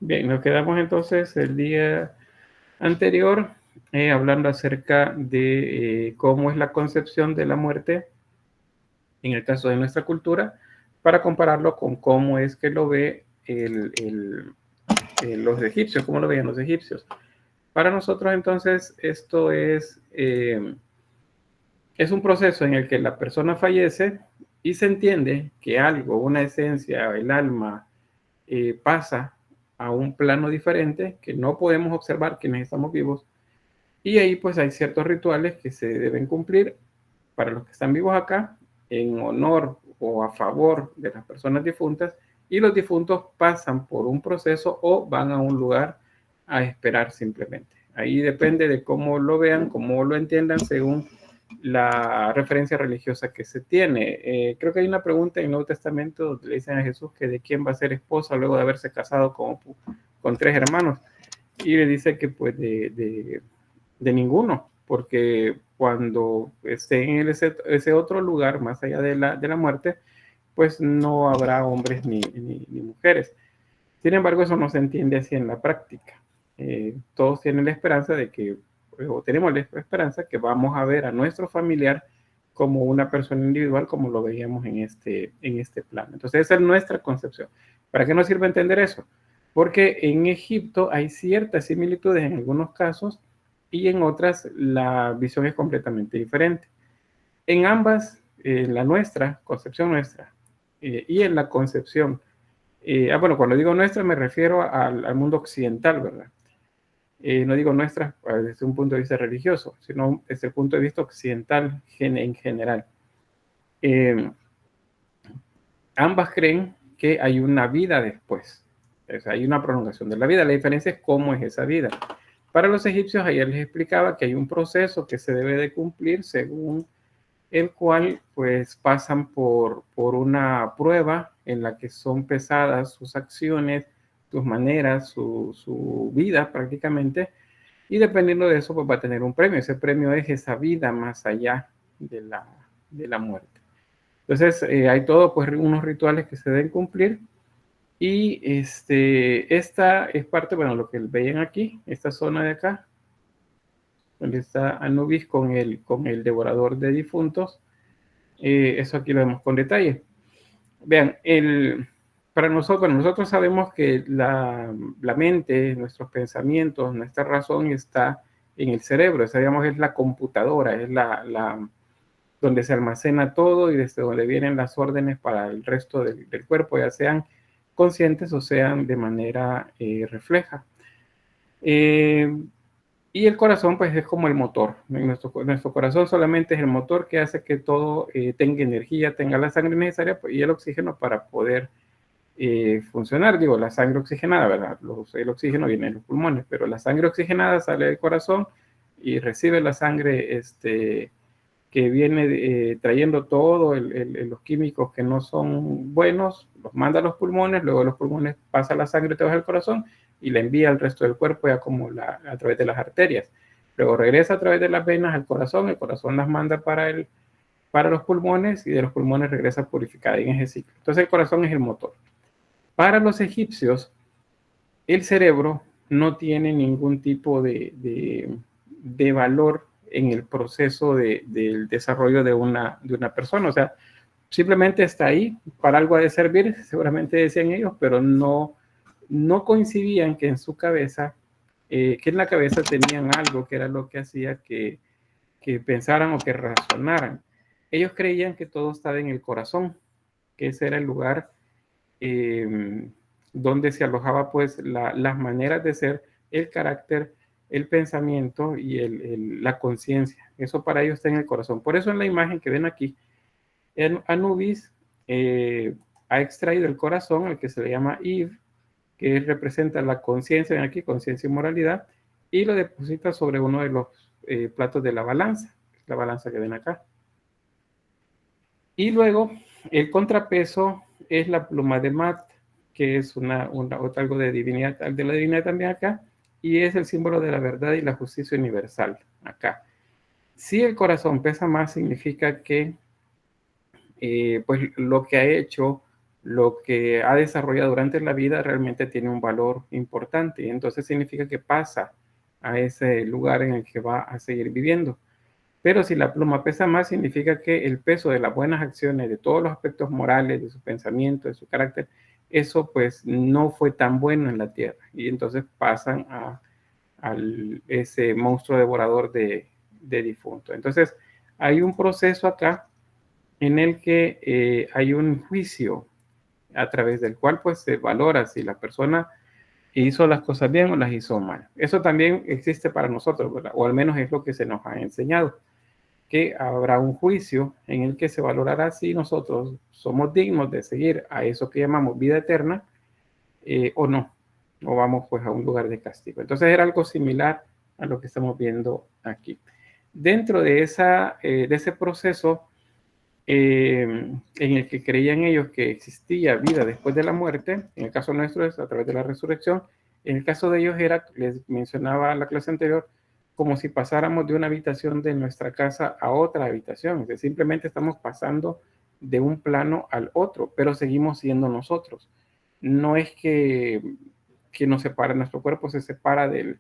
Bien, nos quedamos entonces el día anterior hablando acerca de cómo es la concepción de la muerte en el caso de nuestra cultura, para compararlo con cómo es que lo ve los egipcios, cómo lo veían los egipcios. Para nosotros entonces esto es un proceso en el que la persona fallece y se entiende que algo, una esencia, el alma, pasa a un plano diferente que no podemos observar quienes estamos vivos, y ahí pues hay ciertos rituales que se deben cumplir para los que están vivos acá en honor o a favor de las personas difuntas, y los difuntos pasan por un proceso o van a un lugar a esperar simplemente. Ahí depende de cómo lo vean, cómo lo entiendan según la referencia religiosa que se tiene. Creo que hay una pregunta en el Nuevo Testamento donde le dicen a Jesús que de quién va a ser esposa luego de haberse casado con 3 hermanos, y le dice que pues de ninguno, porque cuando esté en ese otro lugar, más allá de la muerte, pues no habrá hombres ni mujeres. Sin embargo, eso no se entiende así en la práctica. Todos tienen la esperanza de que, o tenemos la esperanza que vamos a ver a nuestro familiar como una persona individual, como lo veíamos en este plano. Entonces, esa es nuestra concepción. ¿Para qué nos sirve entender eso? Porque en Egipto hay ciertas similitudes en algunos casos y en otras la visión es completamente diferente. En ambas, la nuestra, concepción nuestra, y en la concepción, bueno, cuando digo nuestra me refiero al mundo occidental, ¿verdad? No digo nuestra desde un punto de vista religioso, sino desde el punto de vista occidental en general. Eh, Ambas creen que hay una vida después, o sea, hay una prolongación de la vida. La diferencia es cómo es esa vida. Para los egipcios, ayer les explicaba que hay un proceso que se debe de cumplir según el cual pues pasan por una prueba en la que son pesadas sus acciones, sus maneras, su vida prácticamente, y dependiendo de eso pues va a tener un premio. Ese premio es esa vida más allá de la muerte. Entonces hay todo pues unos rituales que se deben cumplir, y esta es parte, bueno, lo que veían aquí, esta zona de acá, donde está Anubis con el devorador de difuntos. Eso aquí lo vemos con detalle. Vean, para nosotros sabemos que la mente, nuestros pensamientos, nuestra razón está en el cerebro. Esa, digamos, es la computadora, es donde se almacena todo y desde donde vienen las órdenes para el resto del cuerpo, ya sean conscientes o sean de manera refleja. Y el corazón, pues, es como el motor. Nuestro corazón solamente es el motor que hace que todo tenga energía, tenga la sangre necesaria y el oxígeno para poder funcionar. Digo, la sangre oxigenada, ¿verdad? El oxígeno viene de los pulmones, pero la sangre oxigenada sale del corazón y recibe la sangre que viene trayendo todos los químicos que no son buenos, los manda a los pulmones, luego los pulmones pasa la sangre debajo del corazón y la envía al resto del cuerpo ya como a través de las arterias. Luego regresa a través de las venas al corazón, el corazón las manda para los pulmones y de los pulmones regresa purificada en ese ciclo. Entonces el corazón es el motor. Para los egipcios, el cerebro no tiene ningún tipo de valor en el proceso del desarrollo de una persona. O sea, simplemente está ahí, para algo ha de servir, seguramente decían ellos, pero no coincidían que en su cabeza, que en la cabeza tenían algo que era lo que hacía que pensaran o que razonaran. Ellos creían que todo estaba en el corazón, que ese era el lugar donde se alojaba pues las maneras de ser, el carácter, el pensamiento y la conciencia. Eso para ellos está en el corazón. Por eso en la imagen que ven aquí, Anubis ha extraído el corazón, el que se le llama Eve, que representa la conciencia, ven aquí, conciencia y moralidad, y lo deposita sobre uno de los platos de la balanza que ven acá. Y luego el contrapeso es la pluma de Mat, que es algo de divinidad, de la divinidad también acá, y es el símbolo de la verdad y la justicia universal acá. Si el corazón pesa más, significa que pues lo que ha hecho lo que ha desarrollado durante la vida realmente tiene un valor importante, y entonces significa que pasa a ese lugar en el que va a seguir viviendo. Pero si la pluma pesa más, significa que el peso de las buenas acciones, de todos los aspectos morales, de su pensamiento, de su carácter, eso pues no fue tan bueno en la tierra, y entonces pasan a ese monstruo devorador de difunto. Entonces hay un proceso acá en el que hay un juicio a través del cual pues se valora si la persona hizo las cosas bien o las hizo mal. Eso también existe para nosotros, ¿verdad? O al menos es lo que se nos ha enseñado, que habrá un juicio en el que se valorará si nosotros somos dignos de seguir a eso que llamamos vida eterna, o no, o vamos pues a un lugar de castigo. Entonces era algo similar a lo que estamos viendo aquí. Dentro de ese proceso, en el que creían ellos que existía vida después de la muerte, en el caso nuestro es a través de la resurrección, en el caso de ellos era, les mencionaba en la clase anterior, como si pasáramos de una habitación de nuestra casa a otra habitación, que simplemente estamos pasando de un plano al otro, pero seguimos siendo nosotros. No es que nos separa, nuestro cuerpo se separa del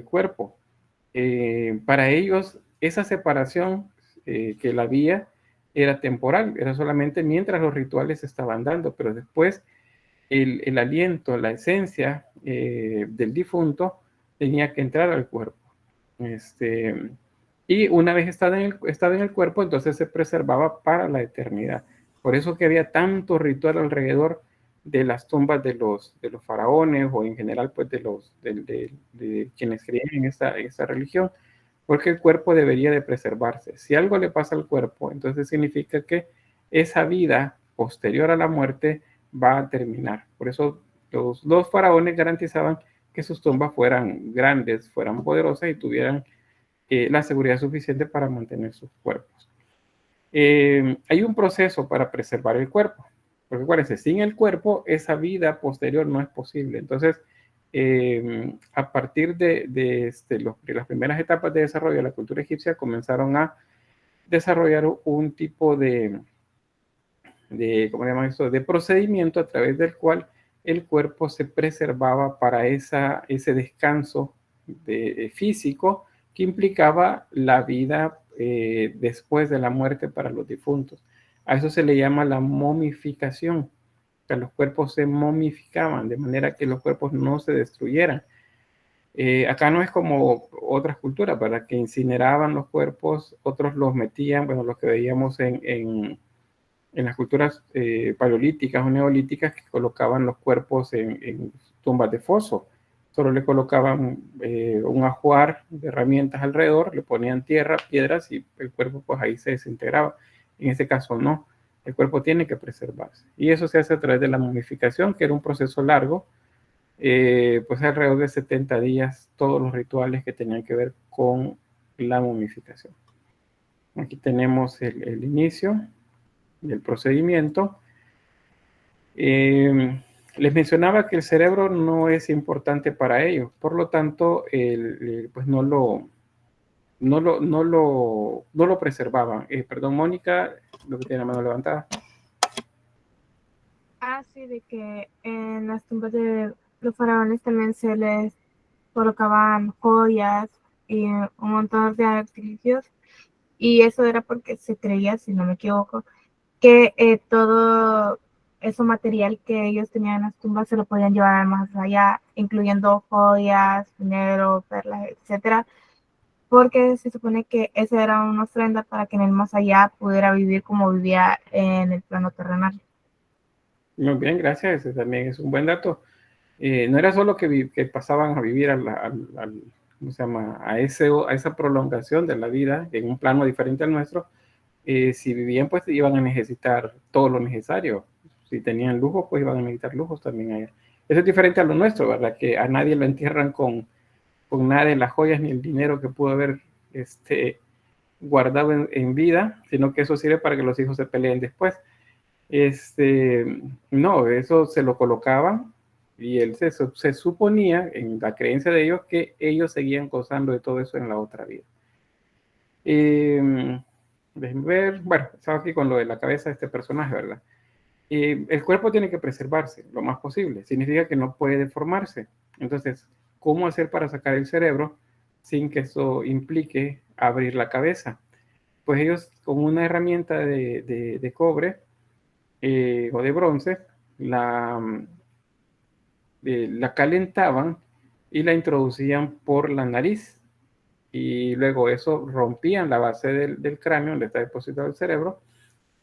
cuerpo. Para ellos, esa separación que la había era temporal, era solamente mientras los rituales estaban dando, pero después el aliento, la esencia del difunto tenía que entrar al cuerpo. Y una vez estaba en el cuerpo, entonces se preservaba para la eternidad. Por eso que había tanto ritual alrededor de las tumbas de los faraones, o en general pues de quienes creían en esa religión, porque el cuerpo debería de preservarse. Si algo le pasa al cuerpo, entonces significa que esa vida posterior a la muerte va a terminar. Por eso los dos faraones garantizaban que sus tumbas fueran grandes, fueran poderosas y tuvieran la seguridad suficiente para mantener sus cuerpos. Hay un proceso para preservar el cuerpo, porque acuérdense, sin el cuerpo esa vida posterior no es posible. Entonces, a partir de las primeras etapas de desarrollo de la cultura egipcia, comenzaron a desarrollar un tipo ¿cómo se llama eso?, de procedimiento a través del cual el cuerpo se preservaba para ese descanso físico que implicaba la vida después de la muerte para los difuntos. A eso se le llama la momificación. O sea, los cuerpos se momificaban de manera que los cuerpos no se destruyeran. Acá no es como otras culturas, ¿verdad?, que incineraban los cuerpos, otros los metían, bueno, los que veíamos en las culturas paleolíticas o neolíticas, que colocaban los cuerpos en tumbas de foso. Solo le colocaban un ajuar de herramientas alrededor, le ponían tierra, piedras, y el cuerpo pues ahí se desintegraba. En este caso no, el cuerpo tiene que preservarse. Y eso se hace a través de la momificación, que era un proceso largo, pues alrededor de 70 días, todos los rituales que tenían que ver con la momificación. Aquí tenemos el inicio del procedimiento. Les mencionaba que el cerebro no es importante para ellos, por lo tanto, pues no lo preservaban. Perdón, Mónica, lo que tiene la mano levantada. Ah, sí, de que en las tumbas de los faraones también se les colocaban joyas y un montón de artificios, y eso era porque se creía, si no me equivoco, que todo ese material que ellos tenían en las tumbas se lo podían llevar más allá, incluyendo joyas, dinero, perlas, etcétera, porque se supone que esa era una ofrenda para que en el más allá pudiera vivir como vivía en el plano terrenal. Muy bien, gracias. Ese también es un buen dato. No era solo que pasaban a vivir ¿cómo se llama?, a esa prolongación de la vida en un plano diferente al nuestro. Si vivían, pues iban a necesitar todo lo necesario. Si tenían lujos, pues iban a necesitar lujos también allá. Eso es diferente a lo nuestro, ¿verdad? Que a nadie lo entierran con nada de las joyas ni el dinero que pudo haber guardado en vida, sino que eso sirve para que los hijos se peleen después. No, eso se lo colocaban, y él se suponía, en la creencia de ellos, que ellos seguían gozando de todo eso en la otra vida. Déjenme ver, bueno, estaba aquí con lo de la cabeza de este personaje, ¿verdad? El cuerpo tiene que preservarse lo más posible, significa que no puede deformarse. Entonces, ¿cómo hacer para sacar el cerebro sin que eso implique abrir la cabeza? Pues ellos con una herramienta de cobre o de bronce la calentaban y la introducían por la nariz, y luego eso rompían la base del cráneo donde está depositado el cerebro,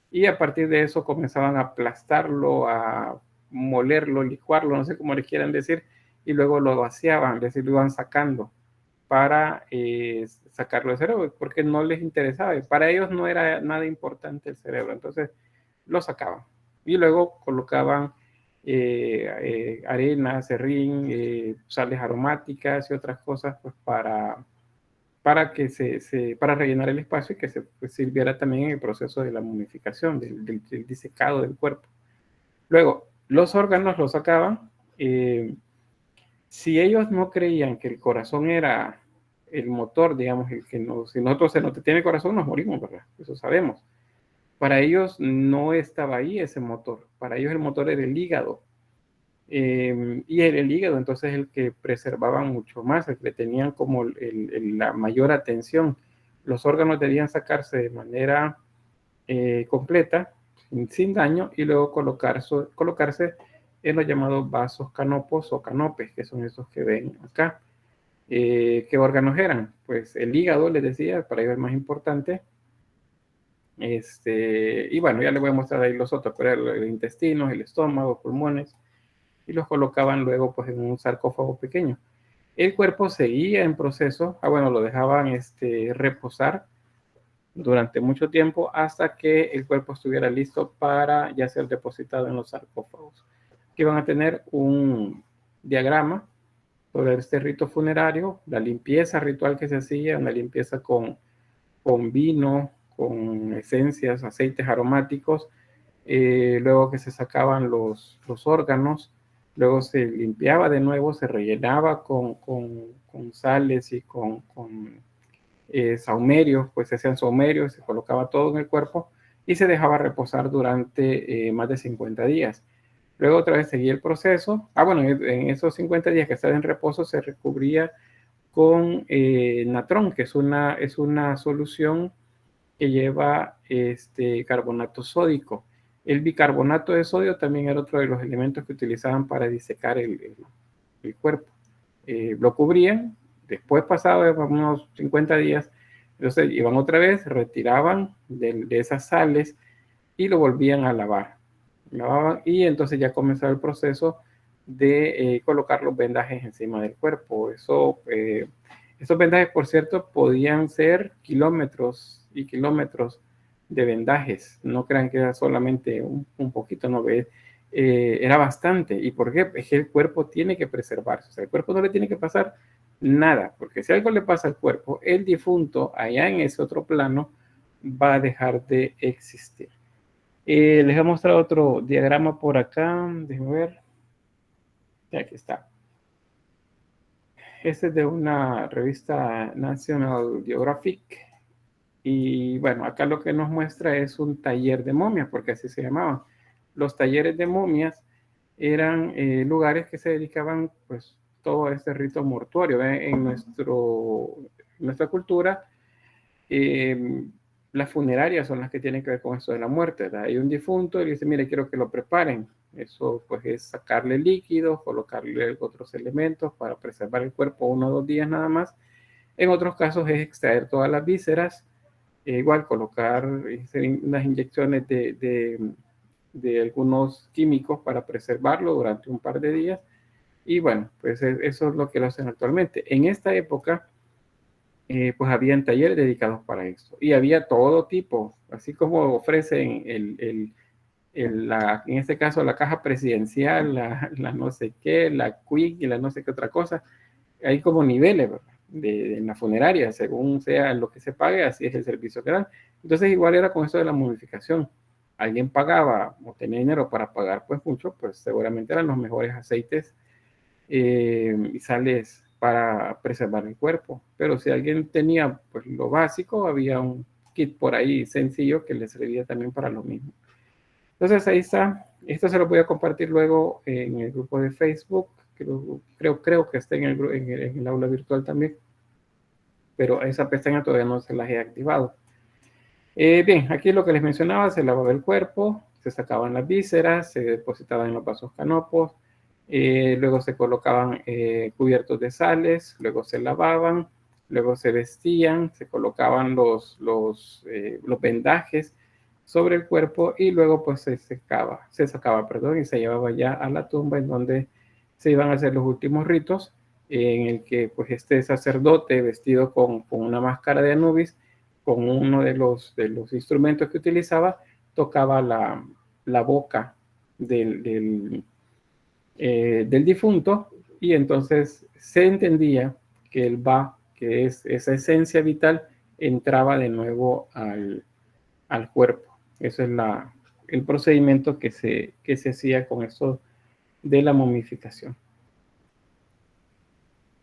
y a partir de eso comenzaban a aplastarlo, a molerlo, licuarlo, no sé cómo le quieran decir, y luego lo vaciaban, es decir, lo iban sacando para sacarlo del cerebro, porque no les interesaba, para ellos no era nada importante el cerebro, entonces lo sacaban. Y luego colocaban arena, serrín, sales aromáticas y otras cosas, pues para rellenar el espacio y que se pues, sirviera también en el proceso de la momificación, del disecado del cuerpo. Luego, los órganos los sacaban. Si ellos no creían que el corazón era el motor, digamos, el que si nosotros se nos detiene el corazón, nos morimos, ¿verdad? Eso sabemos. Para ellos no estaba ahí ese motor. Para ellos el motor era el hígado. Y el hígado entonces el que preservaban mucho más, el que tenían como la mayor atención. Los órganos debían sacarse de manera completa, sin daño, y luego colocarse en los llamados vasos canopos o canopes, que son esos que ven acá. ¿Qué órganos eran? Pues el hígado, les decía, para ellos el más importante. Y bueno, ya les voy a mostrar ahí los otros, pero el intestino, el estómago, pulmones, y los colocaban luego pues en un sarcófago pequeño. El cuerpo seguía en proceso, bueno, lo dejaban reposar durante mucho tiempo hasta que el cuerpo estuviera listo para ya ser depositado en los sarcófagos, que van a tener un diagrama sobre este rito funerario, la limpieza ritual que se hacía, una limpieza con vino, con esencias, aceites aromáticos, luego que se sacaban los órganos, luego se limpiaba de nuevo, se rellenaba con sales y con saumerios, pues se hacían saumerios, se colocaba todo en el cuerpo y se dejaba reposar durante más de 50 días. Luego otra vez seguía el proceso. Bueno, en esos 50 días que estaba en reposo se recubría con natrón, que es una solución que lleva carbonato sódico. El bicarbonato de sodio también era otro de los elementos que utilizaban para disecar el cuerpo. Lo cubrían, después pasaba unos 50 días, entonces iban otra vez, retiraban de esas sales y lo volvían a lavar. Lavaban, y entonces ya comenzaba el proceso de colocar los vendajes encima del cuerpo. Esos vendajes, por cierto, podían ser kilómetros y kilómetros de vendajes. No crean que era solamente un poquito, no ve. Era bastante. ¿Y por qué? Es que el cuerpo tiene que preservarse. O sea, el cuerpo no le tiene que pasar nada, porque si algo le pasa al cuerpo, el difunto allá en ese otro plano va a dejar de existir. Les voy a mostrar otro diagrama por acá. Déjenme ver. Aquí está. Este es de una revista National Geographic. Y bueno, acá lo que nos muestra es un taller de momias, porque así se llamaban. Los talleres de momias eran lugares que se dedicaban, pues, todo este rito mortuorio. En nuestra cultura, las funerarias son las que tienen que ver con eso de la muerte, ¿verdad? Hay un difunto y dice, mire, quiero que lo preparen. Eso pues es sacarle líquidos, colocarle otros elementos para preservar el cuerpo 1 o 2 días nada más. En otros casos es extraer todas las vísceras, igual colocar unas inyecciones de algunos químicos para preservarlo durante un par de días. Y bueno, pues eso es lo que lo hacen actualmente. En esta época, pues habían talleres dedicados para esto. Y había todo tipo, así como ofrecen en este caso la caja presidencial, la no sé qué, la Quick y la no sé qué otra cosa. Hay como niveles, ¿verdad? En la funeraria, según sea lo que se pague, así es el servicio que dan. Entonces igual era con eso de la momificación. Alguien pagaba o tenía dinero para pagar pues mucho, pues seguramente eran los mejores aceites y sales para preservar el cuerpo. Pero si alguien tenía pues lo básico, había un kit por ahí sencillo que le servía también para lo mismo. Entonces ahí está Esto se lo voy a compartir luego en el grupo de Facebook. Creo que está en el aula virtual también, pero esa pestaña todavía no se las he activado. Bien, aquí lo que les mencionaba, se lavaba el cuerpo, se sacaban las vísceras, se depositaban en los vasos canopos, luego se colocaban cubiertos de sales, luego se lavaban, luego se vestían, se colocaban los vendajes sobre el cuerpo y luego pues se sacaba, y se llevaba ya a la tumba en donde se iban a hacer los últimos ritos, en el que pues este sacerdote vestido con una máscara de Anubis, con uno de los instrumentos que utilizaba, tocaba la boca del difunto, y entonces se entendía que el Ba, que es esa esencia vital, entraba de nuevo al cuerpo. Eso es el procedimiento que se hacía con eso de la momificación.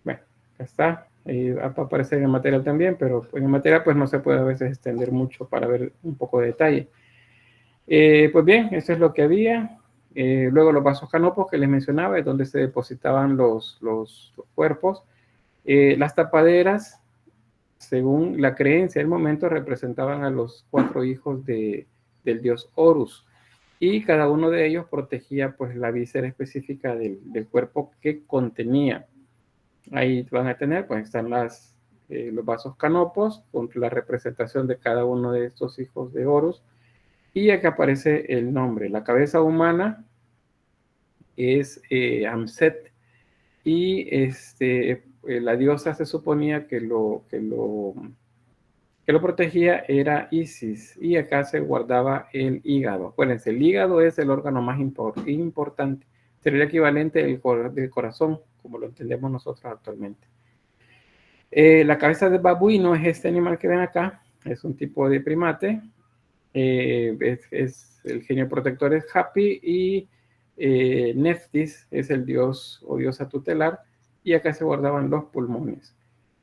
Bueno, ya está. Aparece en el material también, pero en el material pues no se puede a veces extender mucho para ver un poco de detalle. Pues bien, eso es lo que había. Luego los vasos canopos que les mencionaba, es donde se depositaban los cuerpos. Las tapaderas, según la creencia del momento, representaban a los 4 hijos del dios Horus, y cada uno de ellos protegía pues la víscera específica del cuerpo que contenía. Ahí van a tener, pues están los vasos canopos con la representación de cada uno de estos hijos de Horus, y aquí aparece el nombre. La cabeza humana es Amset, y la diosa se suponía que lo protegía era Isis, y acá se guardaba el hígado. Acuérdense, el hígado es el órgano más importante, sería el equivalente del corazón, como lo entendemos nosotros actualmente. La cabeza de babuino es este animal que ven acá, es un tipo de primate. El genio protector es Hapi, y Neftis es el dios o diosa tutelar, y acá se guardaban los pulmones.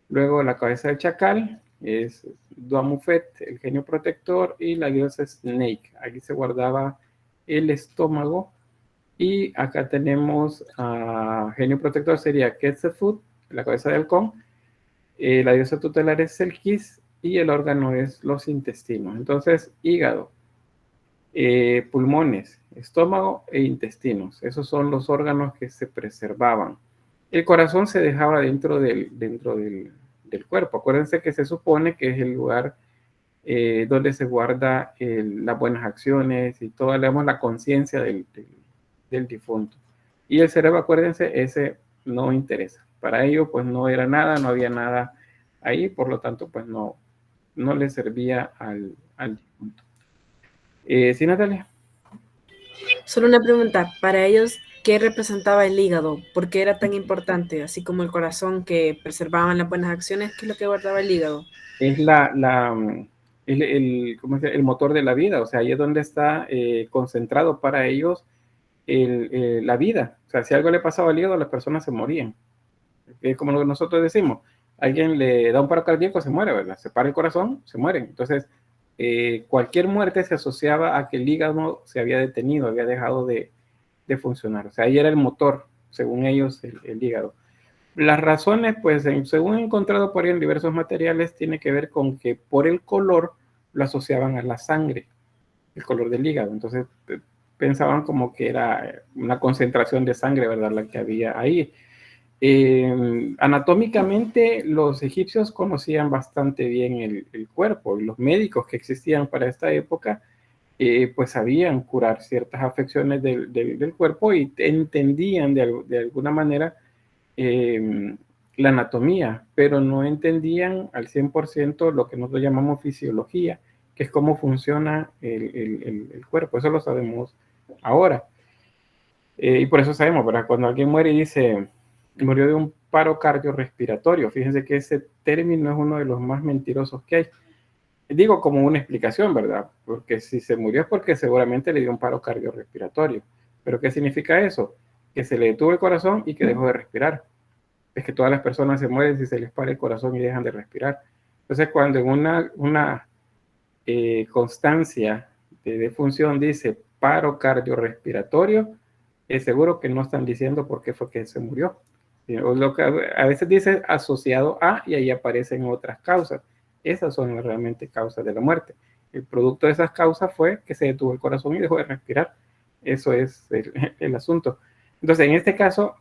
Luego la cabeza de chacal es Duamufet, el genio protector, y la diosa Snake. Aquí se guardaba el estómago, y acá tenemos genio protector sería Quetzalcoatl, la cabeza de halcón. La diosa tutelar es Selkis, y el órgano es los intestinos. Entonces, hígado, pulmones, estómago e intestinos. Esos son los órganos que se preservaban. El corazón se dejaba dentro del cuerpo. Acuérdense que se supone que es el lugar donde se guarda las buenas acciones y toda, digamos, la conciencia del difunto. Y el cerebro, acuérdense, ese no interesa. Para ello, pues no era nada, no había nada ahí, por lo tanto, pues no le servía al difunto. ¿Sí, Natalia? Solo una pregunta, para ellos, ¿qué representaba el hígado? ¿Por qué era tan importante? Así como el corazón que preservaban las buenas acciones, ¿qué es lo que guardaba el hígado? Es el motor de la vida, o sea, ahí es donde está concentrado para ellos la vida. O sea, si algo le pasaba al hígado, las personas se morían. Como nosotros decimos, alguien le da un paro cardíaco, se muere, ¿verdad? Se para el corazón, se mueren. Entonces, cualquier muerte se asociaba a que el hígado se había detenido, había dejado de funcionar. O sea, ahí era el motor, según ellos, el hígado. Las razones, pues, según he encontrado por ahí en diversos materiales, tiene que ver con que por el color lo asociaban a la sangre, el color del hígado. Entonces, pensaban como que era una concentración de sangre, ¿verdad?, la que había ahí. Anatómicamente, los egipcios conocían bastante bien el cuerpo, y los médicos que existían para esta época, pues sabían curar ciertas afecciones del cuerpo, y entendían de alguna manera la anatomía, pero no entendían al 100% lo que nosotros llamamos fisiología, que es cómo funciona el cuerpo. Eso lo sabemos ahora. Y por eso sabemos, ¿verdad? Cuando alguien muere y dice, murió de un paro cardiorrespiratorio, fíjense que ese término es uno de los más mentirosos que hay. Digo como una explicación, ¿verdad? Porque si se murió es porque seguramente le dio un paro cardiorrespiratorio. ¿Pero qué significa eso? Que se le detuvo el corazón y que dejó de respirar. Es que todas las personas se mueren si se les para el corazón y dejan de respirar. Entonces, cuando en una constancia de defunción dice paro cardiorrespiratorio, es seguro que no están diciendo por qué fue que se murió. O lo que a veces dice asociado a, y ahí aparecen otras causas. Esas son realmente causas de la muerte. El producto de esas causas fue que se detuvo el corazón y dejó de respirar. Eso es el asunto. Entonces, en este caso,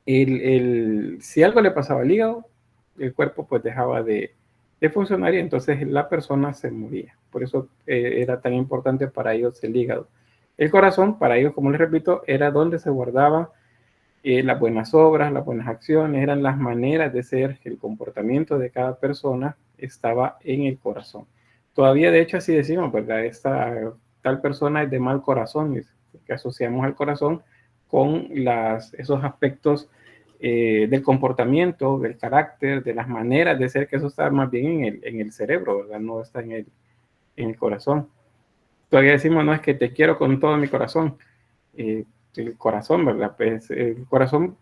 si algo le pasaba al hígado, el cuerpo pues dejaba de funcionar y entonces la persona se moría. Por eso era tan importante para ellos el hígado. El corazón, para ellos, como les repito, era donde se guardaba las buenas obras, las buenas acciones, eran las maneras de ser, el comportamiento de cada persona estaba en el corazón. Todavía, de hecho, así decimos, ¿verdad? Esta tal persona es de mal corazón, que asociamos al corazón con esos aspectos del comportamiento, del carácter, de las maneras de ser, que eso está más bien en el cerebro, ¿verdad? No está en el corazón. Todavía decimos, no, es que te quiero con todo mi corazón. El corazón, ¿verdad? Pues el corazón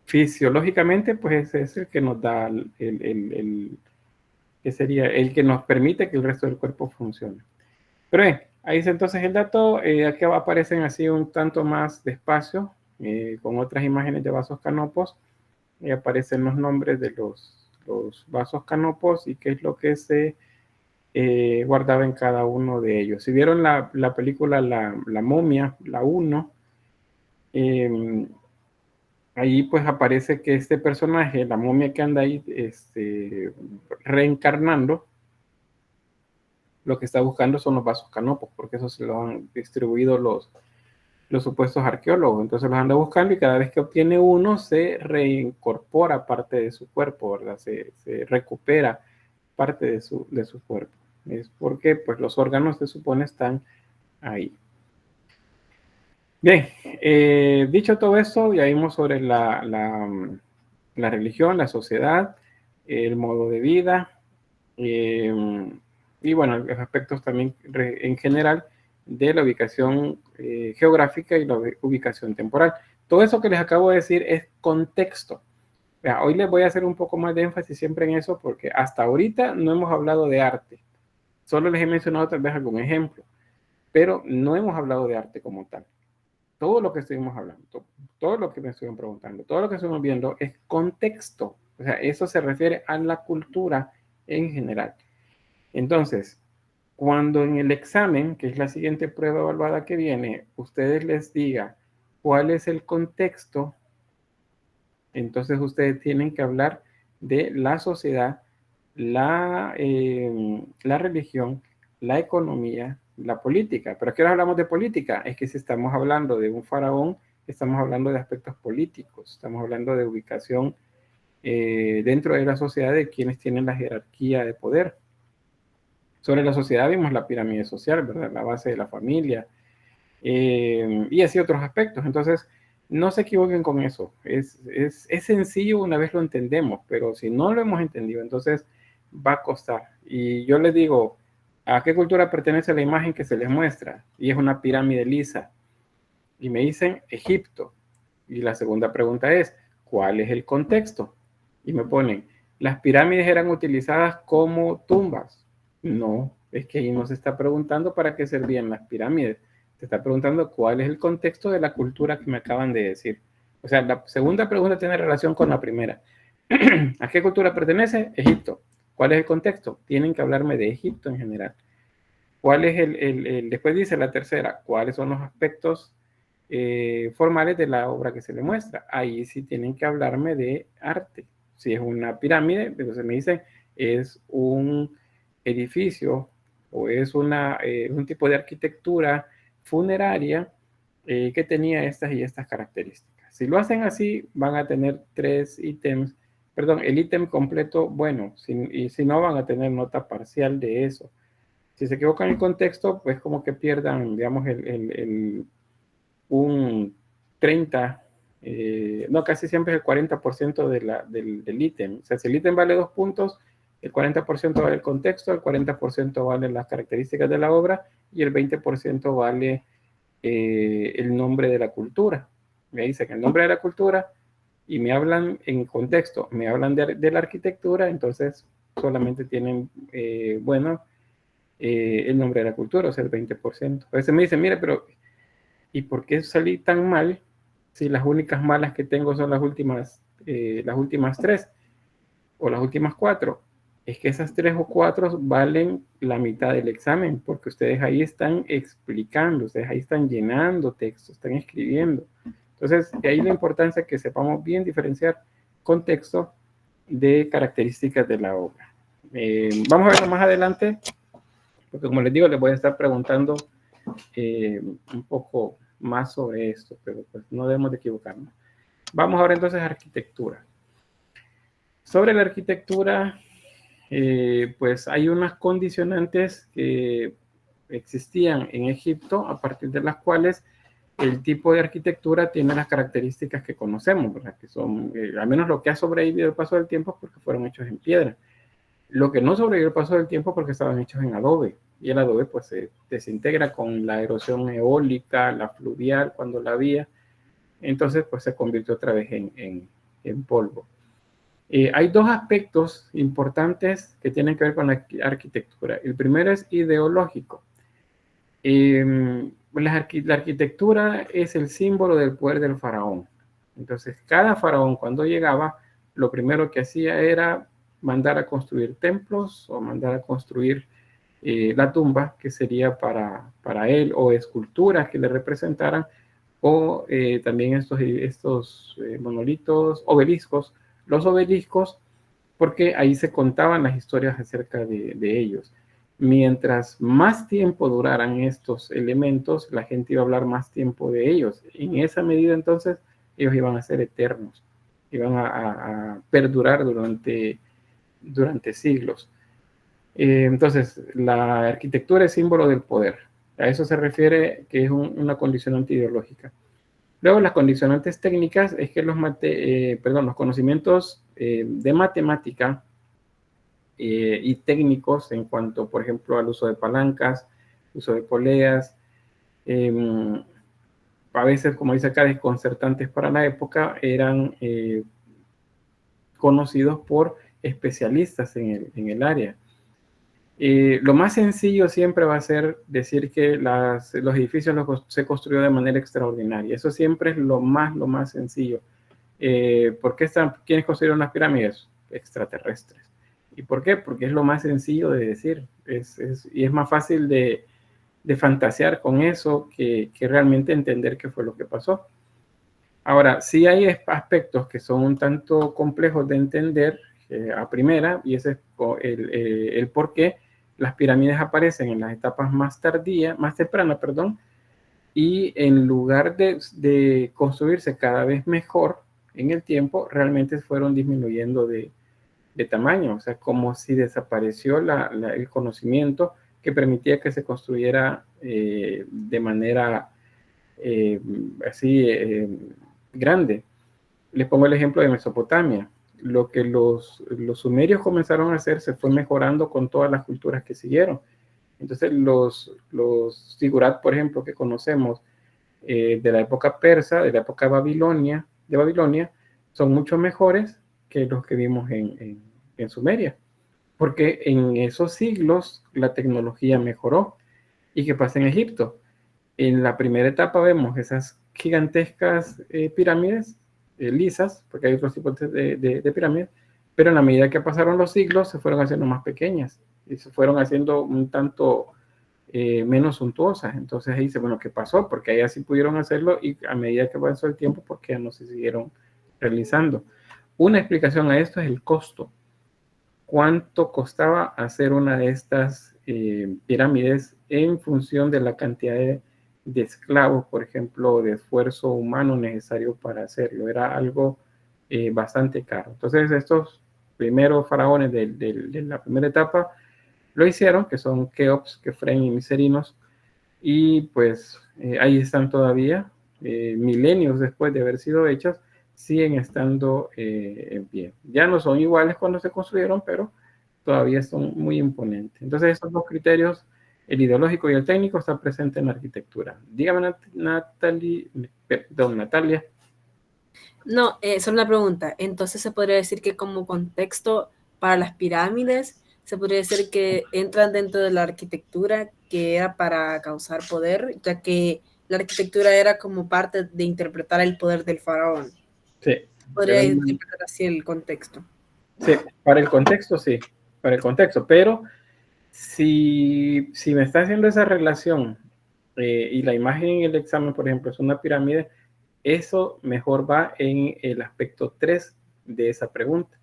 fisiológicamente, pues es el que nos da que sería el que nos permite que el resto del cuerpo funcione. Pero ahí es entonces el dato. Aquí aparecen así un tanto más despacio, con otras imágenes de vasos canopos. Aparecen los nombres de los vasos canopos y qué es lo que se guardaba en cada uno de ellos. Si vieron la película La Momia, la 1, ahí pues aparece que este personaje, la momia que anda ahí reencarnando, lo que está buscando son los vasos canopos, porque eso se lo han distribuido los supuestos arqueólogos. Entonces los anda buscando y cada vez que obtiene uno se reincorpora parte de su cuerpo, ¿verdad? Se recupera parte de su cuerpo. Es porque pues los órganos se supone están ahí. Bien, dicho todo esto, ya vimos sobre la religión, la sociedad, el modo de vida, y bueno, los aspectos también en general de la ubicación geográfica y la ubicación temporal. Todo eso que les acabo de decir es contexto. Hoy les voy a hacer un poco más de énfasis siempre en eso porque hasta ahorita no hemos hablado de arte. Solo les he mencionado tal vez algún ejemplo, pero no hemos hablado de arte como tal. Todo lo que estuvimos hablando, todo lo que me estuvieron preguntando, todo lo que estuvimos viendo es contexto. O sea, eso se refiere a la cultura en general. Entonces, cuando en el examen, que es la siguiente prueba evaluada que viene, ustedes les diga cuál es el contexto, entonces ustedes tienen que hablar de la sociedad, la religión, la economía, la política. Pero aquí ahora hablamos de política, es que si estamos hablando de un faraón, estamos hablando de aspectos políticos, estamos hablando de ubicación dentro de la sociedad de quienes tienen la jerarquía de poder. Sobre la sociedad vimos la pirámide social, ¿verdad? La base de la familia, y así otros aspectos. Entonces, no se equivoquen con eso. Es sencillo una vez lo entendemos, pero si no lo hemos entendido, entonces va a costar. Y yo les digo, ¿a qué cultura pertenece la imagen que se les muestra? Y es una pirámide lisa. Y me dicen Egipto. Y la segunda pregunta es, ¿cuál es el contexto? Y me ponen, ¿las pirámides eran utilizadas como tumbas? No, es que ahí no se está preguntando para qué servían las pirámides. Se está preguntando cuál es el contexto de la cultura que me acaban de decir. O sea, la segunda pregunta tiene relación con la primera. ¿A qué cultura pertenece? Egipto. ¿Cuál es el contexto? Tienen que hablarme de Egipto en general. ¿Cuál es después dice la tercera, cuáles son los aspectos formales de la obra que se le muestra? Ahí sí tienen que hablarme de arte. Si es una pirámide, entonces me dicen, es un edificio o es un tipo de arquitectura funeraria que tenía estas y estas características. Si lo hacen así, van a tener 3 ítems, perdón, el ítem completo, bueno, y si no, van a tener nota parcial de eso. Si se equivocan en el contexto, pues como que pierdan, digamos, un 30, no, casi siempre es el 40% del ítem. O sea, si el ítem vale 2 puntos, el 40% vale el contexto, el 40% vale las características de la obra y el 20% vale el nombre de la cultura. Me dicen el nombre de la cultura y me hablan en contexto, me hablan de la arquitectura, entonces solamente tienen, bueno, el nombre de la cultura, o sea, el 20%. A veces me dicen, mira, pero ¿y por qué salí tan mal si las únicas malas que tengo son las últimas 3 o las últimas 4? Es que esas 3 o 4 valen la mitad del examen, porque ustedes ahí están explicando, ustedes ahí están llenando textos, están escribiendo. Entonces, de ahí la importancia que sepamos bien diferenciar contexto de características de la obra. Vamos a verlo más adelante, porque como les digo, les voy a estar preguntando un poco más sobre esto, pero pues no debemos de equivocarnos. Vamos ahora entonces a arquitectura. Sobre la arquitectura, pues hay unas condicionantes que existían en Egipto, a partir de las cuales el tipo de arquitectura tiene las características que conocemos, ¿verdad? Que son, al menos lo que ha sobrevivido el paso del tiempo, porque fueron hechos en piedra. Lo que no sobrevivió el paso del tiempo porque estaban hechos en adobe, y el adobe pues se desintegra con la erosión eólica, la fluvial, cuando la había, entonces pues se convirtió otra vez en polvo. Hay dos aspectos importantes que tienen que ver con la arquitectura. El primero es ideológico. La arquitectura es el símbolo del poder del faraón. Entonces, cada faraón cuando llegaba, lo primero que hacía era mandar a construir templos o mandar a construir la tumba, que sería para él, o esculturas que le representaran, o también estos monolitos, obeliscos, los obeliscos, porque ahí se contaban las historias acerca de ellos. Mientras más tiempo duraran estos elementos, la gente iba a hablar más tiempo de ellos. En esa medida, entonces, ellos iban a ser eternos, iban a perdurar durante siglos. Entonces, la arquitectura es símbolo del poder. A eso se refiere que es una condicionante ideológica. Luego, las condicionantes técnicas es que los conocimientos de matemática y técnicos en cuanto, por ejemplo, al uso de palancas, uso de poleas, a veces, como dice acá, desconcertantes para la época, eran conocidos por especialistas en el área. Lo más sencillo siempre va a ser decir que los edificios se construyó de manera extraordinaria. Eso siempre es lo más sencillo. ¿Por qué quiénes construyeron las pirámides? Extraterrestres. ¿Y por qué? Porque es lo más sencillo de decir. Y es más fácil de fantasear con eso que realmente entender qué fue lo que pasó. Ahora, sí hay aspectos que son un tanto complejos de entender a primera, y ese es el por qué las pirámides aparecen en las etapas más tempranas, y en lugar de construirse cada vez mejor en el tiempo, realmente fueron disminuyendo de tamaño, o sea, como si desapareció el conocimiento que permitía que se construyera de manera así grande. Les pongo el ejemplo de Mesopotamia. Lo que los sumerios comenzaron a hacer se fue mejorando con todas las culturas que siguieron. Entonces, los zigurat, por ejemplo, que conocemos de la época persa, de la época de Babilonia, son mucho mejores que los que vimos en Sumeria, porque en esos siglos la tecnología mejoró. ¿Y qué pasa en Egipto? En la primera etapa vemos esas gigantescas pirámides lisas, porque hay otros tipos de pirámides, pero en la medida que pasaron los siglos se fueron haciendo más pequeñas y se fueron haciendo un tanto menos suntuosas. Entonces ahí dice, bueno, ¿qué pasó? Porque ahí así pudieron hacerlo, y a medida que pasó el tiempo, ¿por qué no se siguieron realizando? Una explicación a esto es el costo. ¿Cuánto costaba hacer una de estas pirámides en función de la cantidad de esclavos, por ejemplo, de esfuerzo humano necesario para hacerlo? Era algo bastante caro. Entonces, estos primeros faraones de la primera etapa lo hicieron, que son Keops, Kefren y Miserinos, y pues ahí están todavía, milenios después de haber sido hechas, siguen estando en pie. Ya no son iguales cuando se construyeron, pero todavía son muy imponentes. Entonces, esos dos criterios, el ideológico y el técnico, están presentes en la arquitectura. Dígame, Natalia. No, solo una pregunta. Entonces se podría decir que como contexto para las pirámides Se podría decir que entran dentro de la arquitectura que era para causar poder, ya que la arquitectura era como parte de interpretar el poder del faraón. Sí, Podría interpretar así el contexto. sí, para el contexto sí, para el contexto, pero si me está haciendo esa relación y la imagen en el examen, por ejemplo, es una pirámide, eso mejor va en el aspecto 3 de esa pregunta,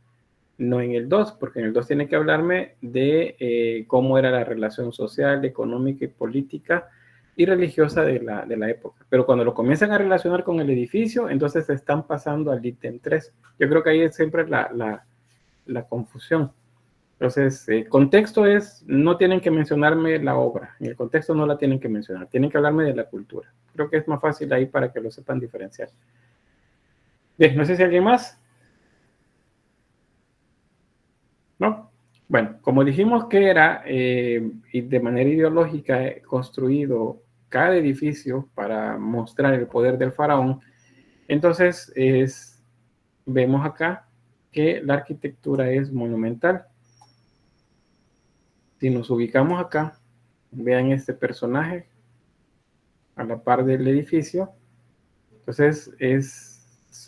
no en el 2, porque en el 2 tiene que hablarme de cómo era la relación social, económica y política y religiosa de la época. Pero cuando lo comienzan a relacionar con el edificio, entonces se están pasando al ítem 3. Yo creo que ahí es siempre la confusión. Entonces, el contexto es, no tienen que mencionarme la obra, en el contexto no la tienen que mencionar, tienen que hablarme de la cultura. Creo que es más fácil ahí para que lo sepan diferenciar. Bien, no sé si alguien más. ¿No? Bueno, como dijimos que era de manera ideológica construido cada edificio para mostrar el poder del faraón, entonces vemos acá que la arquitectura es monumental. Si nos ubicamos acá, vean este personaje a la par del edificio. Entonces,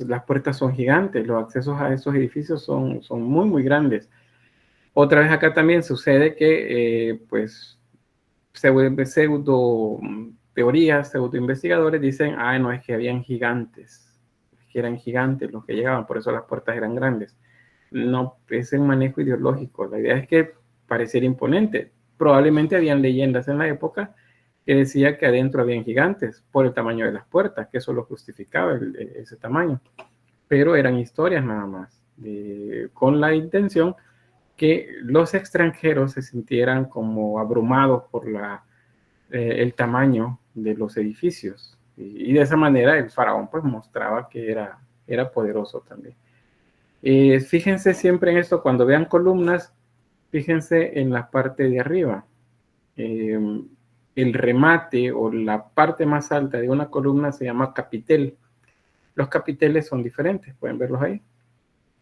las puertas son gigantes, los accesos a estos edificios son muy, muy grandes. Otra vez acá también sucede que, pues, pseudo teorías, pseudo investigadores dicen, no, es que habían gigantes, es que eran gigantes los que llegaban, por eso las puertas eran grandes. No, es un manejo ideológico. La idea es que pareciera imponente. Probablemente habían leyendas en la época que decía que adentro habían gigantes por el tamaño de las puertas, que eso lo justificaba ese tamaño. Pero eran historias nada más, con la intención que los extranjeros se sintieran como abrumados por el tamaño de los edificios. Y de esa manera el faraón pues mostraba que era poderoso también. Fíjense siempre en esto, cuando vean columnas, fíjense en la parte de arriba. El remate o la parte más alta de una columna se llama capitel. Los capiteles son diferentes, pueden verlos ahí.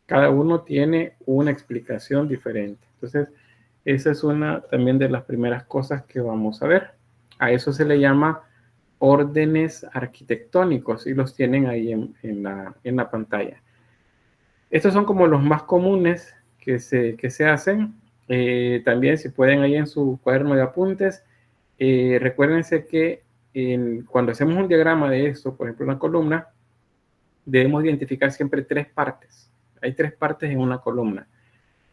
Cada uno tiene una explicación diferente. Entonces, esa es una también de las primeras cosas que vamos a ver. A eso se le llama órdenes arquitectónicos y los tienen ahí en la pantalla. Estos son como los más comunes que se hacen. También si pueden ahí en su cuaderno de apuntes, recuérdense que cuando hacemos un diagrama de esto, por ejemplo una columna, debemos identificar siempre 3 partes. Hay 3 partes en una columna.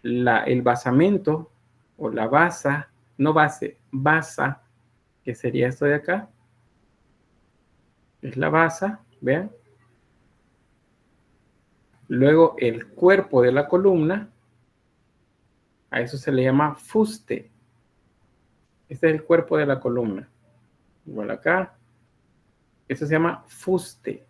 El basamento o la basa, no base, basa, que sería esto de acá. Es la basa, vean. Luego el cuerpo de la columna, a eso se le llama fuste. Este es el cuerpo de la columna. Igual acá. Eso se llama fuste.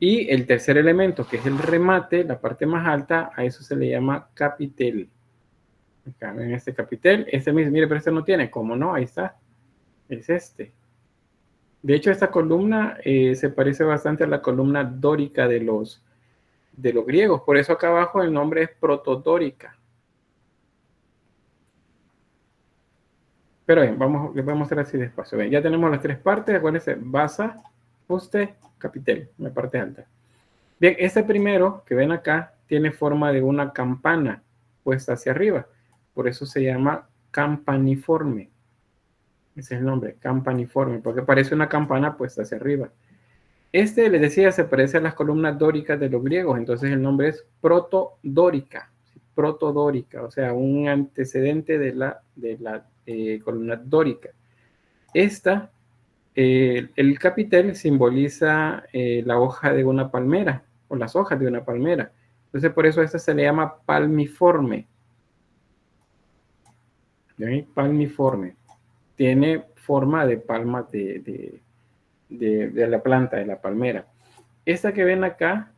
Y el tercer elemento, que es el remate, la parte más alta, a eso se le llama capitel. Acá ven este capitel. Este mismo, mire, pero este no tiene. ¿Cómo no? Ahí está. Es este. De hecho, esta columna se parece bastante a la columna dórica de los griegos. Por eso acá abajo el nombre es protodórica. Pero bien, les voy a mostrar así despacio. Ven, ya tenemos las 3 partes. Acuérdense, basa, fuste, capitel, la parte alta. Bien, este primero que ven acá tiene forma de una campana puesta hacia arriba. Por eso se llama campaniforme. Ese es el nombre, campaniforme, porque parece una campana puesta hacia arriba. Este, les decía, se parece a las columnas dóricas de los griegos, entonces el nombre es protodórica, protodórica, o sea, un antecedente de la columna dórica. Esta, el capitel simboliza la hoja de una palmera, o las hojas de una palmera. Entonces, por eso a esta se le llama palmiforme. ¿Sí? Palmiforme. Tiene forma de palma de la planta, de la palmera. Esta que ven acá,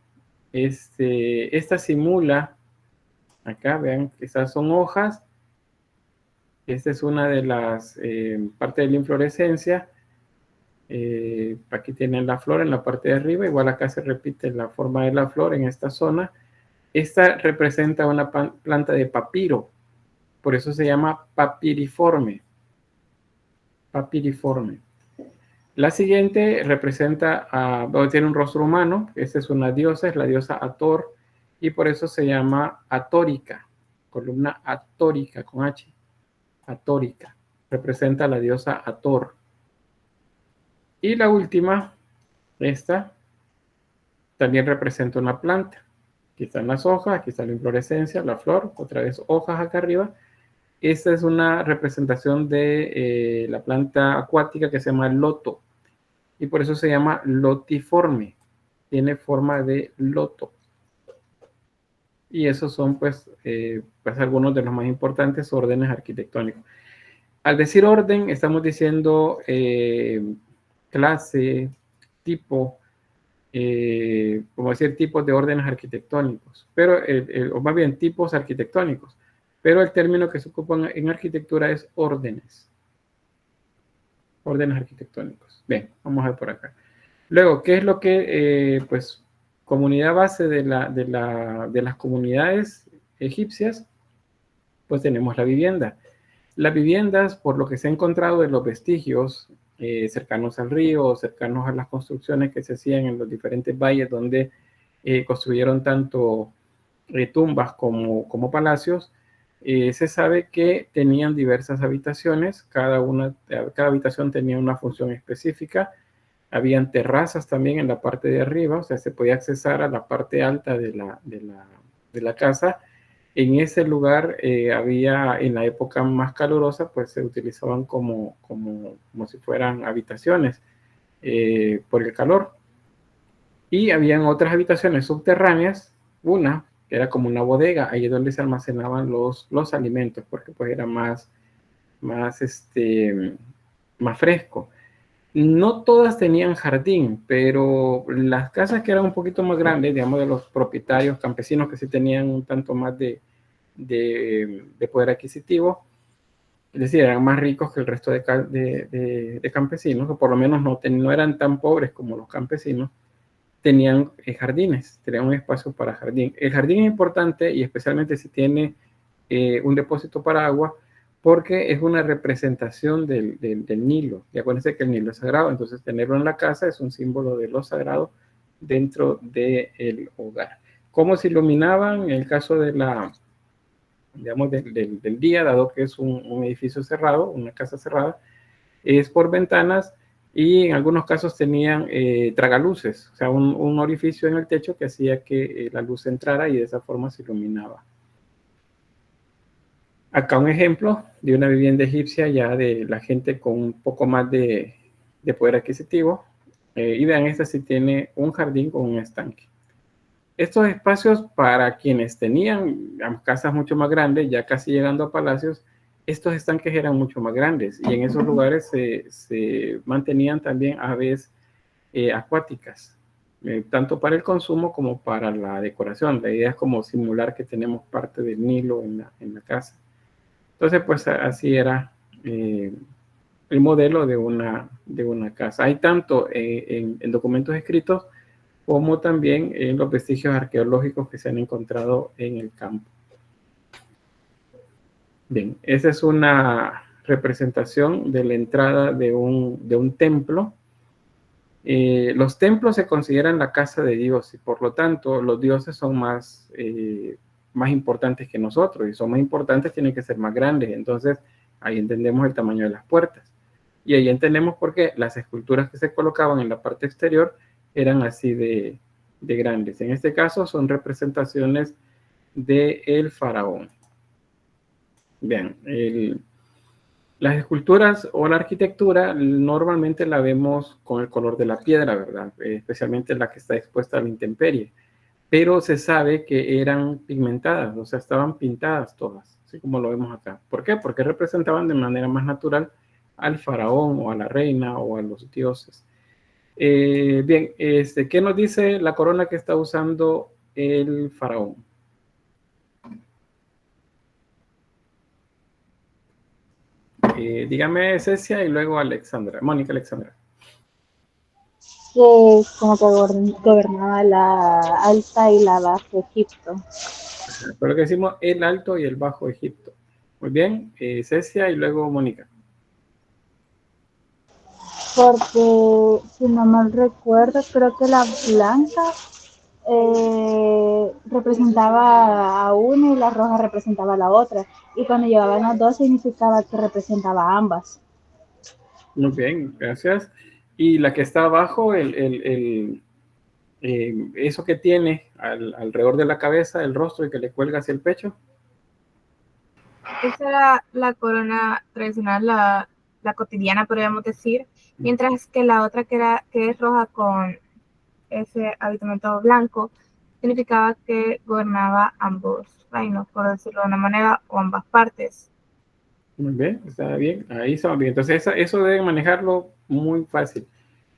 esta simula, acá vean, estas son hojas. Esta es una de las partes de la inflorescencia. Aquí tienen la flor en la parte de arriba, igual acá se repite la forma de la flor en esta zona. Esta representa una planta de papiro. Por eso se llama papiriforme. Papiriforme. La siguiente representa, tiene un rostro humano. Esta es una diosa, es la diosa Hathor, y por eso se llama atórica, columna atórica con H. Atórica. Representa a la diosa Hathor. Y la última, esta, también representa una planta. Aquí están las hojas, aquí está la inflorescencia, la flor, otra vez hojas acá arriba. Esta es una representación de la planta acuática que se llama loto. Y por eso se llama lotiforme. Tiene forma de loto. Y esos son pues algunos de los más importantes órdenes arquitectónicos. Al decir orden, estamos diciendo clase, tipo, como decir, tipos de órdenes arquitectónicos, pero, o más bien tipos arquitectónicos, pero el término que se ocupa en arquitectura es órdenes. Órdenes arquitectónicos. Bien, vamos a ver por acá. Luego, ¿qué es lo que, pues, comunidad base de las comunidades egipcias? Pues tenemos la vivienda. Las viviendas, por lo que se ha encontrado de los vestigios cercanos al río, cercanos a las construcciones que se hacían en los diferentes valles donde construyeron tanto tumbas como palacios, se sabe que tenían diversas habitaciones, cada habitación tenía una función específica. Habían terrazas también en la parte de arriba, o sea, se podía accesar a la parte alta de la casa. En ese lugar había, en la época más calurosa, pues se utilizaban como si fueran habitaciones por el calor. Y habían otras habitaciones subterráneas, una que era como una bodega, ahí es donde se almacenaban los alimentos, porque pues era más fresco. No todas tenían jardín, pero las casas que eran un poquito más grandes, digamos de los propietarios campesinos que sí tenían un tanto más de poder adquisitivo, es decir, eran más ricos que el resto de campesinos, o por lo menos no eran tan pobres como los campesinos, tenían jardines, tenían un espacio para jardín. El jardín es importante y especialmente si tiene un depósito para agua, porque es una representación del Nilo. Y acuérdense que el Nilo es sagrado, entonces tenerlo en la casa es un símbolo de lo sagrado dentro del hogar. ¿Cómo se iluminaban? En el caso de del día, dado que es un edificio cerrado, una casa cerrada, es por ventanas, y en algunos casos tenían tragaluces, o sea, un orificio en el techo que hacía que la luz entrara y de esa forma se iluminaba. Acá un ejemplo de una vivienda egipcia ya de la gente con un poco más de poder adquisitivo. Y vean, esta sí tiene un jardín con un estanque. Estos espacios para quienes tenían casas mucho más grandes, ya casi llegando a palacios, estos estanques eran mucho más grandes y en esos lugares se mantenían también aves acuáticas, tanto para el consumo como para la decoración. La idea es como simular que tenemos parte del Nilo en la casa. Entonces, pues así era el modelo de una casa. Hay tanto en documentos escritos como también en los vestigios arqueológicos que se han encontrado en el campo. Bien, esa es una representación de la entrada de un templo. Los templos se consideran la casa de Dios y por lo tanto los dioses son más importantes que nosotros, y son más importantes, tienen que ser más grandes. Entonces ahí entendemos el tamaño de las puertas y ahí entendemos por qué las esculturas que se colocaban en la parte exterior eran así de grandes. En este caso son representaciones del faraón. Bien, las esculturas o la arquitectura normalmente la vemos con el color de la piedra, ¿verdad? Especialmente la que está expuesta a la intemperie. Pero se sabe que eran pigmentadas, o sea, estaban pintadas todas, así como lo vemos acá. ¿Por qué? Porque representaban de manera más natural al faraón o a la reina o a los dioses. Bien, ¿qué nos dice la corona que está usando el faraón? Dígame, Cecia, y luego Alexandra, Mónica Alexandra. Como que gobernaba la Alta y la Baja Egipto. Pero lo que decimos el Alto y el Bajo Egipto. Muy bien, Cecia y luego Mónica. Porque, si no mal recuerdo, creo que la blanca representaba a una y la roja representaba a la otra. Y cuando llevaban las dos significaba que representaba a ambas. Muy bien, gracias. Y la que está abajo, eso que tiene alrededor de la cabeza, el rostro y que le cuelga hacia el pecho. Esa era la corona tradicional, la cotidiana, podríamos decir, mientras que la otra que es roja con ese aditamento blanco, significaba que gobernaba ambos reinos, por decirlo de una manera, o ambas partes. Muy bien, está bien, ahí estamos bien. Entonces eso deben manejarlo muy fácil.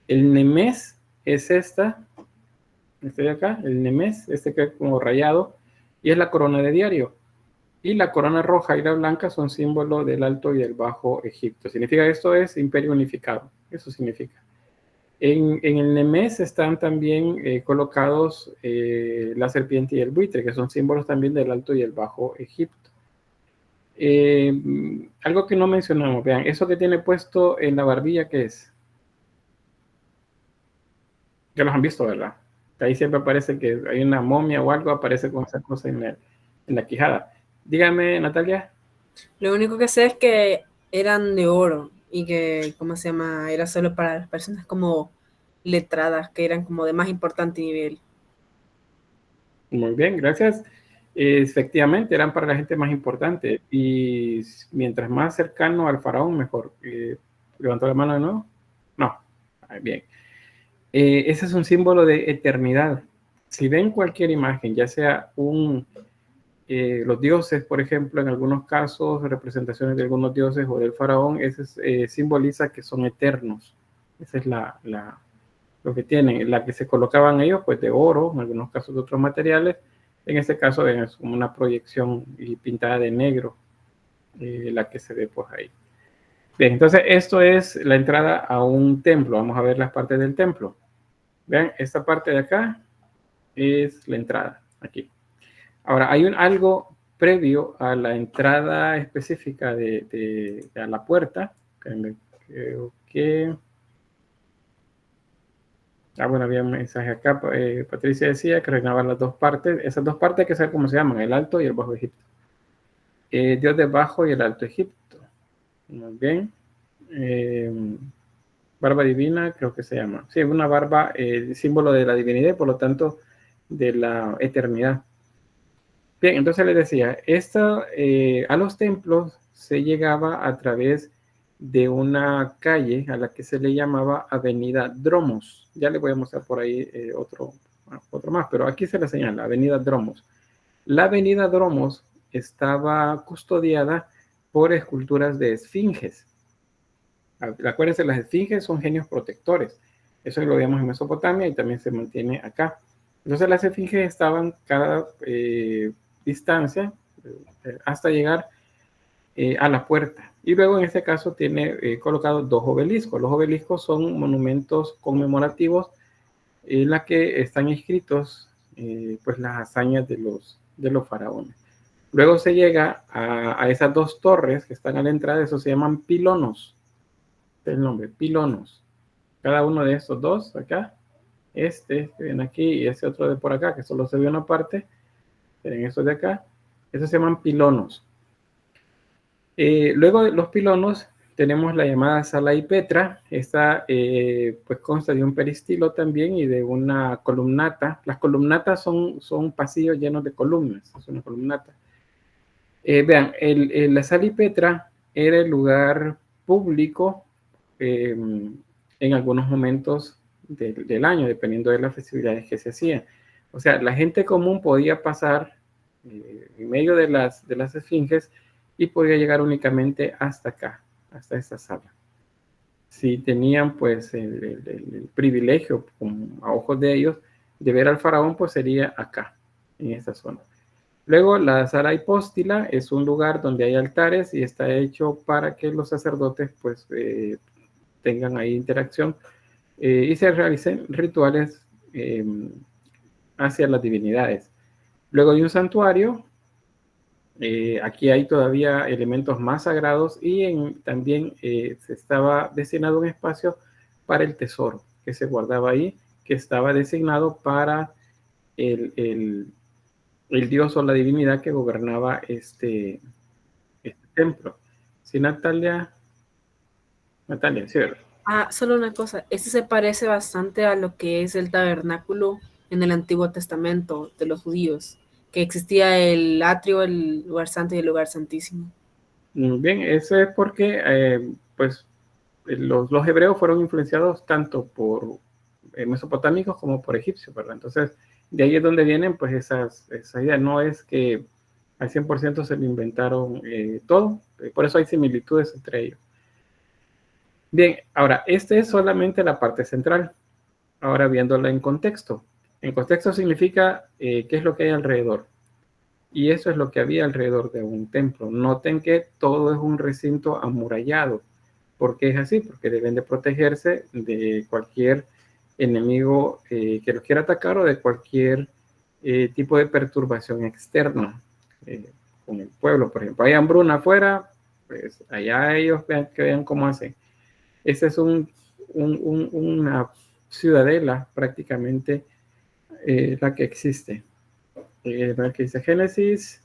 El Nemes es este de acá, el Nemes, este que es como rayado, y es la corona de diario. Y la corona roja y la blanca son símbolos del Alto y del Bajo Egipto. Significa esto es imperio unificado, eso significa. En el Nemes están también colocados la serpiente y el buitre, que son símbolos también del Alto y el Bajo Egipto. Algo que no mencionamos, vean, eso que tiene puesto en la barbilla, ¿qué es? Ya los han visto, ¿verdad? Ahí siempre aparece que hay una momia o algo, aparece con esa cosa en la quijada. Dígame, Natalia. Lo único que sé es que eran de oro y que, ¿cómo se llama? Era solo para las personas como letradas, que eran como de más importante nivel. Muy bien, gracias. Efectivamente, eran para la gente más importante y mientras más cercano al faraón, mejor. ¿Levantó la mano de nuevo? No. Bien. Ese es un símbolo de eternidad. Si ven cualquier imagen, ya sea los dioses, por ejemplo, en algunos casos, representaciones de algunos dioses o del faraón, ese simboliza que son eternos. Esa es lo que tienen. La que se colocaban ellos, pues de oro, en algunos casos de otros materiales. En este caso es como una proyección y pintada de negro, la que se ve pues ahí. Bien, entonces esto es la entrada a un templo. Vamos a ver las partes del templo. Vean, esta parte de acá es la entrada, aquí. Ahora, hay algo previo a la entrada específica a la puerta. Creo que... bueno, había un mensaje acá. Patricia decía que reinaban las dos partes. Esas dos partes hay que saber cómo se llaman, el Alto y el Bajo Egipto. Dios del Bajo y el Alto Egipto. Muy bien. Barba divina, creo que se llama. Sí, una barba, símbolo de la divinidad y por lo tanto de la eternidad. Bien, entonces les decía, a los templos se llegaba a través de una calle a la que se le llamaba Avenida Dromos. Ya le voy a mostrar por ahí otro más, pero aquí se le señala, Avenida Dromos. La Avenida Dromos estaba custodiada por esculturas de esfinges. Acuérdense, las esfinges son genios protectores. Eso lo vemos en Mesopotamia y también se mantiene acá. Entonces las esfinges estaban cada distancia hasta llegar a la puerta. Y luego en este caso tiene colocados dos obeliscos. Los obeliscos son monumentos conmemorativos en la que están inscritos pues las hazañas de los faraones. Luego se llega a esas dos torres que están a la entrada, eso se llaman pilonos. El nombre, pilonos. Cada uno de estos dos acá, que ven aquí y ese otro de por acá, que solo se ve una parte, miren estos de acá, esos se llaman pilonos. Luego de los pilonos tenemos la llamada sala y petra. Esta pues consta de un peristilo también y de una columnata. Las columnatas son pasillos llenos de columnas, es una columnata. Vean, la sala y petra era el lugar público en algunos momentos del año, dependiendo de las festividades que se hacían. O sea, la gente común podía pasar en medio de las esfinges y podía llegar únicamente hasta acá, hasta esta sala. Si tenían pues el privilegio, a ojos de ellos, de ver al faraón, pues sería acá, en esta zona. Luego, la sala hipóstila es un lugar donde hay altares y está hecho para que los sacerdotes pues tengan ahí interacción y se realicen rituales hacia las divinidades. Luego hay un santuario Aquí hay todavía elementos más sagrados y también se estaba destinado un espacio para el tesoro que se guardaba ahí, que estaba designado para el dios o la divinidad que gobernaba este templo. Sí, Natalia, sí, ¿verdad? Ah, solo una cosa, este se parece bastante a lo que es el tabernáculo en el Antiguo Testamento de los judíos, que existía el atrio, el lugar santo y el lugar santísimo. Bien, eso es porque pues los hebreos fueron influenciados tanto por mesopotámicos como por egipcios, ¿verdad? Entonces, de ahí es donde vienen pues esas ideas. No es que al 100% se lo inventaron todo, por eso hay similitudes entre ellos. Bien, ahora, esta es solamente la parte central. Ahora viéndola en contexto. En contexto significa qué es lo que hay alrededor. Y eso es lo que había alrededor de un templo. Noten que todo es un recinto amurallado. ¿Por qué es así? Porque deben de protegerse de cualquier enemigo que los quiera atacar o de cualquier tipo de perturbación externa con el pueblo. Por ejemplo, hay hambruna afuera, pues allá ellos vean cómo hacen. Esta es una ciudadela prácticamente la que existe. La que dice Génesis.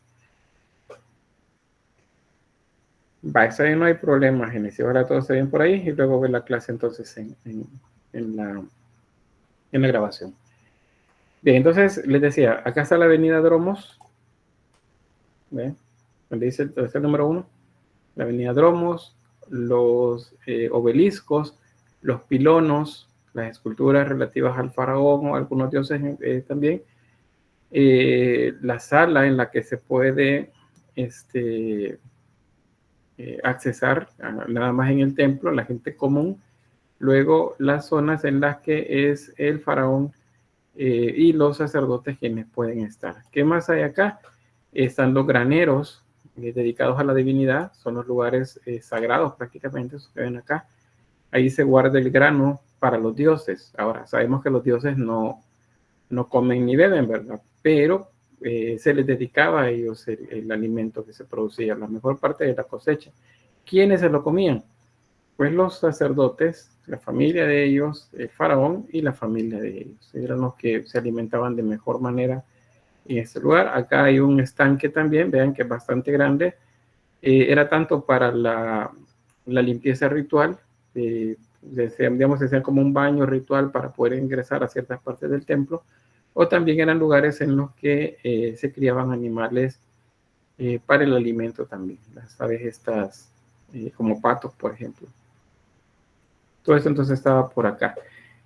Va, eso ahí no hay problema, Génesis. Ahora todo está bien por ahí y luego ve la clase entonces en la grabación. Bien, entonces les decía, acá está la avenida Dromos. ¿Ven? Donde dice el número 1. La avenida Dromos, los obeliscos, los pilonos, las esculturas relativas al faraón o algunos dioses también. La sala en la que se puede accesar nada más en el templo, la gente común. Luego las zonas en las que es el faraón y los sacerdotes quienes pueden estar. ¿Qué más hay acá? Están los graneros dedicados a la divinidad, son los lugares sagrados prácticamente, esos que ven acá. Ahí se guarda el grano para los dioses. Ahora, sabemos que los dioses no comen ni beben, ¿verdad? Pero se les dedicaba a ellos el alimento que se producía, la mejor parte de la cosecha. ¿Quiénes se lo comían? Pues los sacerdotes, la familia de ellos, el faraón y la familia de ellos. Eran los que se alimentaban de mejor manera en este lugar. Acá hay un estanque también, vean que es bastante grande. Era tanto para la limpieza ritual, digamos, se hacía como un baño ritual para poder ingresar a ciertas partes del templo, o también eran lugares en los que se criaban animales para el alimento también, las aves estas como patos, por ejemplo. Todo eso entonces estaba por acá.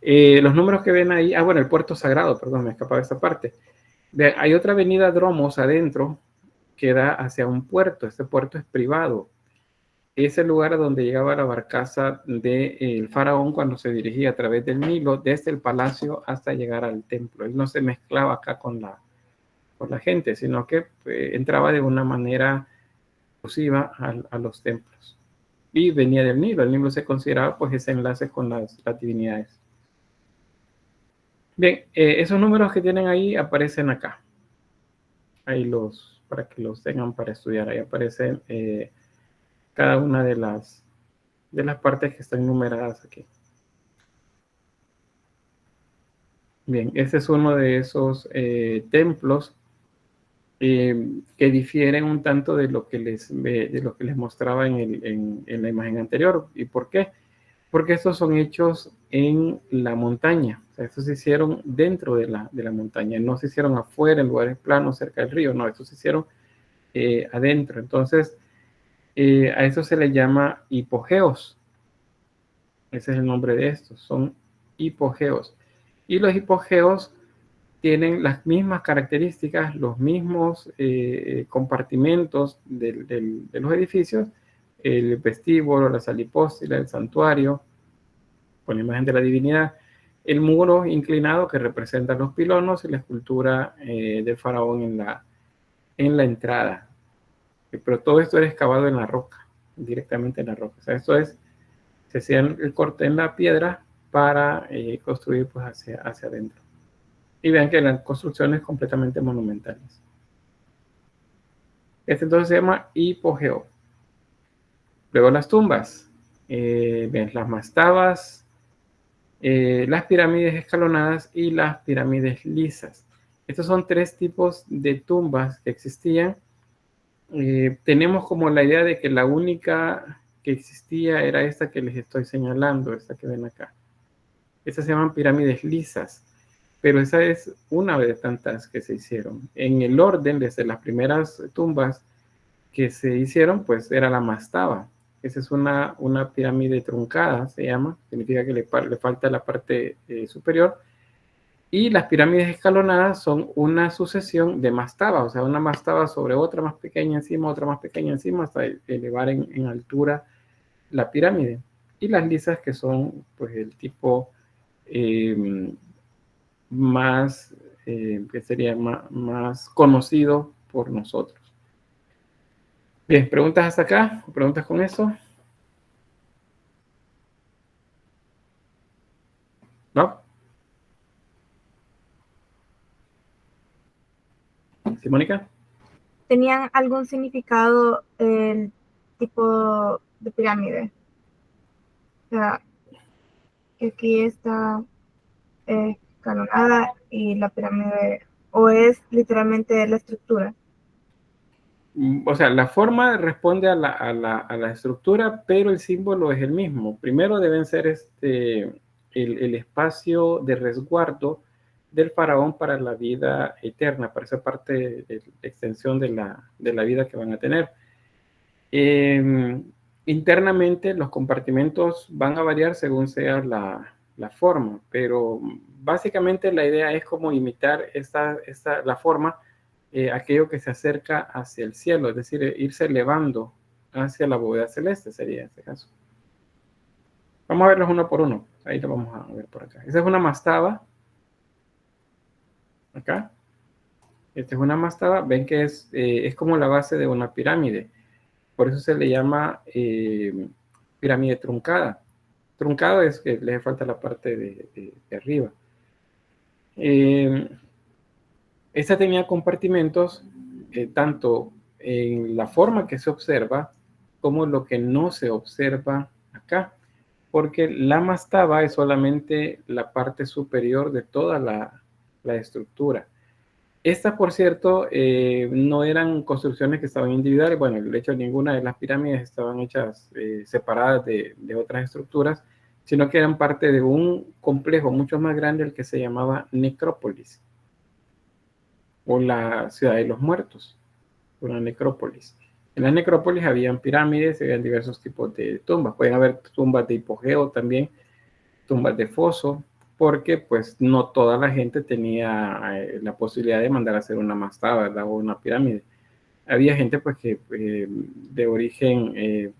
Los números que ven ahí, bueno, el puerto sagrado, perdón, me escapaba esta parte. Hay otra avenida Dromos adentro que da hacia un puerto. Este puerto es privado. Es el lugar a donde llegaba la barcaza del faraón cuando se dirigía a través del Nilo, desde el palacio hasta llegar al templo. Él no se mezclaba acá con la gente, sino que entraba de una manera exclusiva a los templos. Y venía del Nilo. El Nilo se consideraba pues ese enlace con las divinidades. Bien, esos números que tienen ahí aparecen acá. Ahí para que los tengan para estudiar. Ahí aparecen cada una de las partes que están numeradas aquí. Bien, este es uno de esos templos que difieren un tanto de lo que les mostraba en la imagen anterior. ¿Y por qué? Porque estos son hechos en la montaña. O sea, estos se hicieron dentro de la montaña. No se hicieron afuera, en lugares planos, cerca del río. No, estos se hicieron adentro. Entonces, a eso se le llama hipogeos. Ese es el nombre de estos. Son hipogeos. Y los hipogeos tienen las mismas características, los mismos compartimentos de los edificios, el vestíbulo, la sala hipóstila, el santuario, con la imagen de la divinidad, el muro inclinado que representa los pilonos y la escultura del faraón en la entrada. Pero todo esto era excavado en la roca, directamente en la roca. O sea, esto se hacía el corte en la piedra para construir pues hacia adentro. Y vean que la construcción es completamente monumentales. Este entonces se llama hipogeo. Luego las tumbas. Ves las mastabas, las pirámides escalonadas y las pirámides lisas. Estos son tres tipos de tumbas que existían. Tenemos como la idea de que la única que existía era esta que les estoy señalando, esta que ven acá. Estas se llaman pirámides lisas, pero esa es una de tantas que se hicieron. En el orden, desde las primeras tumbas que se hicieron, pues era la mastaba. Esa es una pirámide truncada, se llama, significa que le falta la parte superior. Y las pirámides escalonadas son una sucesión de mastaba, o sea, una mastaba sobre otra más pequeña encima, otra más pequeña encima, hasta elevar en altura la pirámide. Y las lisas, que son pues el tipo más, que sería más conocido por nosotros. Bien, ¿preguntas hasta acá? ¿Preguntas con eso? ¿No? ¿Sí, Mónica? ¿Tenían algún significado el tipo de pirámide? O sea, que aquí está escalonada y la pirámide, o es literalmente la estructura. O sea, la forma responde a la estructura, pero el símbolo es el mismo. Primero deben ser el espacio de resguardo del faraón para la vida eterna, para esa parte de extensión de la vida que van a tener. Internamente los compartimentos van a variar según sea la forma, pero básicamente la idea es como imitar la forma, aquello que se acerca hacia el cielo, es decir, irse elevando hacia la bóveda celeste, sería este caso. Vamos a verlos uno por uno. Ahí lo vamos a ver por acá. Esa es una mastaba. Acá. Esta es una mastaba. Ven que es como la base de una pirámide. Por eso se le llama pirámide truncada. Truncado es que le falta la parte de arriba. Esta tenía compartimentos tanto en la forma que se observa como lo que no se observa acá, porque la mastaba es solamente la parte superior de toda la estructura. Estas, por cierto, no eran construcciones que estaban individuales. Bueno, de hecho, ninguna de las pirámides estaban hechas separadas de otras estructuras, sino que eran parte de un complejo mucho más grande, el que se llamaba necrópolis, o la ciudad de los muertos, una necrópolis. En la necrópolis habían pirámides, habían diversos tipos de tumbas. Pueden haber tumbas de hipogeo también, tumbas de foso, porque pues no toda la gente tenía la posibilidad de mandar a hacer una mastaba, ¿verdad? O una pirámide. Había gente pues que de origen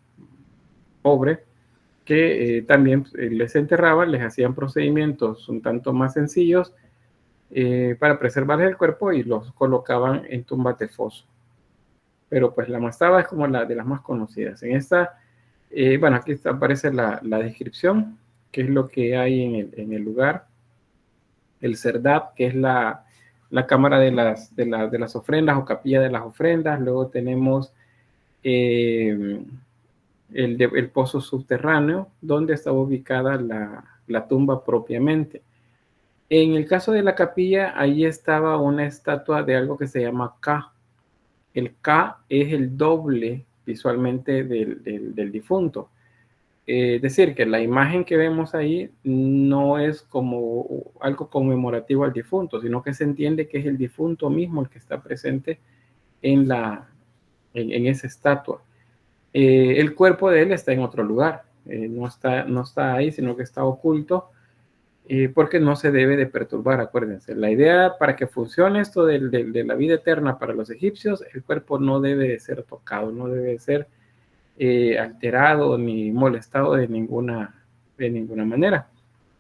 pobre, que también les enterraban, les hacían procedimientos un tanto más sencillos para preservar el cuerpo y los colocaban en tumbas de foso. Pero pues la mastaba es como la de las más conocidas. En esta, bueno, aquí aparece la descripción, que es lo que hay en el lugar. El Serdab, que es la cámara de las ofrendas o capilla de las ofrendas. Luego tenemos el pozo subterráneo, donde estaba ubicada la tumba propiamente. En el caso de la capilla, ahí estaba una estatua de algo que se llama Ka. El Ka es el doble visualmente del difunto. Es decir, que la imagen que vemos ahí no es como algo conmemorativo al difunto, sino que se entiende que es el difunto mismo el que está presente en esa estatua. El cuerpo de él está en otro lugar, no está ahí, sino que está oculto, porque no se debe de perturbar, acuérdense. La idea para que funcione esto de la vida eterna para los egipcios, el cuerpo no debe de ser tocado, no debe de ser alterado ni molestado de ninguna manera.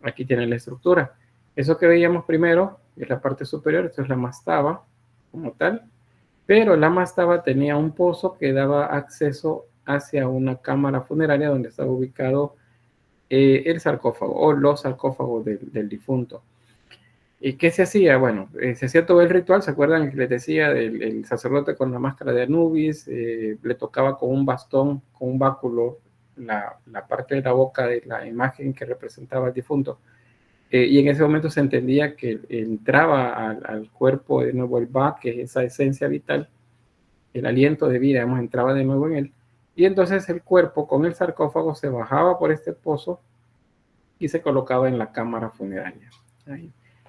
Aquí tienen la estructura. Eso que veíamos primero es la parte superior, esto es la mastaba como tal, pero la mastaba tenía un pozo que daba acceso hacia una cámara funeraria donde estaba ubicado el sarcófago o los sarcófagos del difunto. ¿Y qué se hacía? Bueno, se hacía todo el ritual. ¿Se acuerdan que les decía del el sacerdote con la máscara de Anubis? Le tocaba con un bastón, con un báculo, la parte de la boca de la imagen que representaba al difunto. Y en ese momento se entendía que entraba al cuerpo de nuevo el Ba, que es esa esencia vital, el aliento de vida, entraba de nuevo en él. Y entonces el cuerpo con el sarcófago se bajaba por este pozo y se colocaba en la cámara funeraria.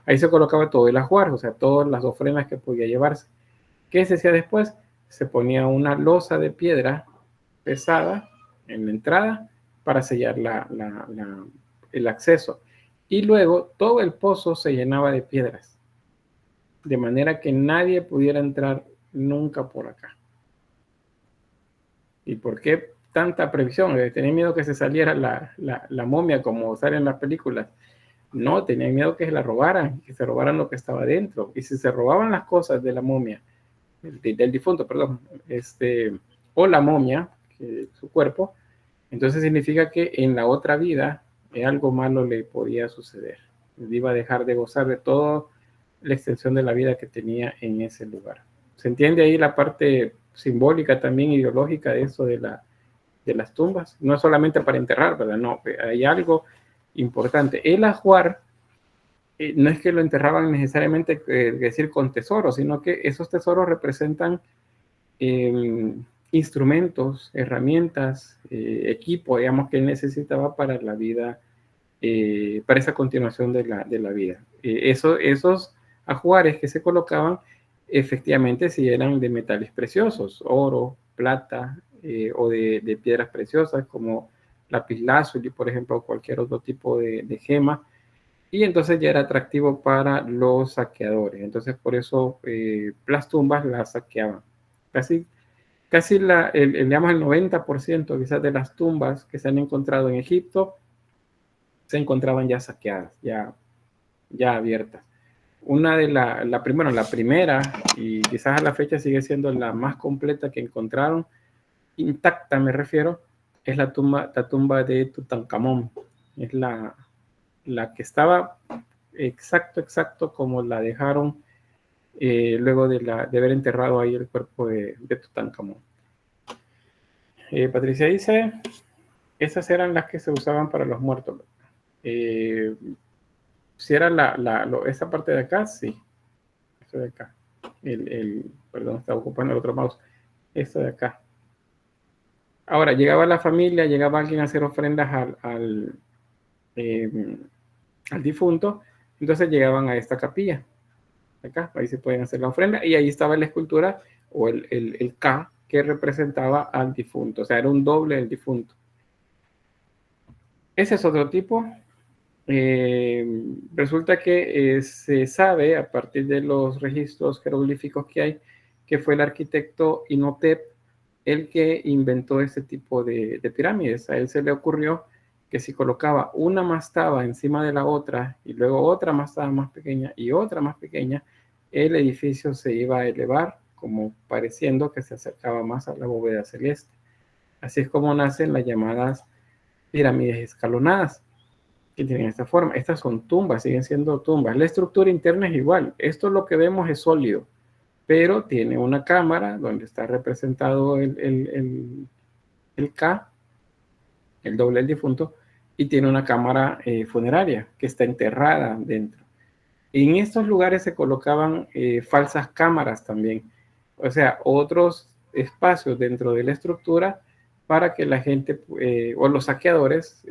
Ahí se colocaba todo el ajuar, o sea, todas las ofrendas que podía llevarse. ¿Qué se hacía después? Se ponía una losa de piedra pesada en la entrada para sellar el acceso. Y luego todo el pozo se llenaba de piedras, de manera que nadie pudiera entrar nunca por acá. ¿Y por qué tanta previsión? Tenía miedo que se saliera la momia como sale en las películas. No, tenían miedo que se la robaran, que se robaran lo que estaba dentro. Y si se robaban las cosas de la momia, del difunto, perdón, o la momia, su cuerpo, entonces significa que en la otra vida algo malo le podía suceder. Iba a dejar de gozar de toda la extensión de la vida que tenía en ese lugar. ¿Se entiende ahí la parte simbólica también ideológica de eso de las tumbas? No es solamente para enterrar, ¿verdad? No, hay algo importante. El ajuar no es que lo enterraban necesariamente, decir, con tesoros, sino que esos tesoros representan instrumentos, herramientas, equipo, digamos, que él necesitaba para la vida, para esa continuación de la vida. Esos ajuares que se colocaban, efectivamente, si eran de metales preciosos, oro, plata, o de piedras preciosas como lapislázuli, por ejemplo, o cualquier otro tipo de gema, y entonces ya era atractivo para los saqueadores. Entonces por eso las tumbas las saqueaban. Casi digamos el 90% quizás de las tumbas que se han encontrado en Egipto se encontraban ya saqueadas, ya abiertas. Una de la primera, y quizás a la fecha sigue siendo la más completa que encontraron, intacta me refiero, es la tumba de Tutankamón. Es la que estaba exacto como la dejaron luego de haber enterrado ahí el cuerpo de Tutankamón. Patricia dice, esas eran las que se usaban para los muertos. Si era esa parte de acá, sí. Esto de acá. Perdón, estaba ocupando el otro mouse. Esto de acá. Ahora, llegaba la familia, llegaba alguien a hacer ofrendas al difunto, entonces llegaban a esta capilla. Acá, ahí se pueden hacer la ofrenda, y ahí estaba la escultura o el K que representaba al difunto, o sea, era un doble del difunto. Ese es otro tipo. Resulta que se sabe, a partir de los registros jeroglíficos que hay, que fue el arquitecto Imhotep el que inventó este tipo de pirámides. A él se le ocurrió que si colocaba una mastaba encima de la otra y luego otra mastaba más pequeña y otra más pequeña, el edificio se iba a elevar, como pareciendo que se acercaba más a la bóveda celeste. Así es como nacen las llamadas pirámides escalonadas, que tienen esta forma. Estas son tumbas, siguen siendo tumbas. La estructura interna es igual. Esto lo que vemos es sólido, pero tiene una cámara donde está representado el K, el doble del difunto, y tiene una cámara funeraria que está enterrada dentro. En estos lugares se colocaban falsas cámaras también, o sea, otros espacios dentro de la estructura para que la gente o los saqueadores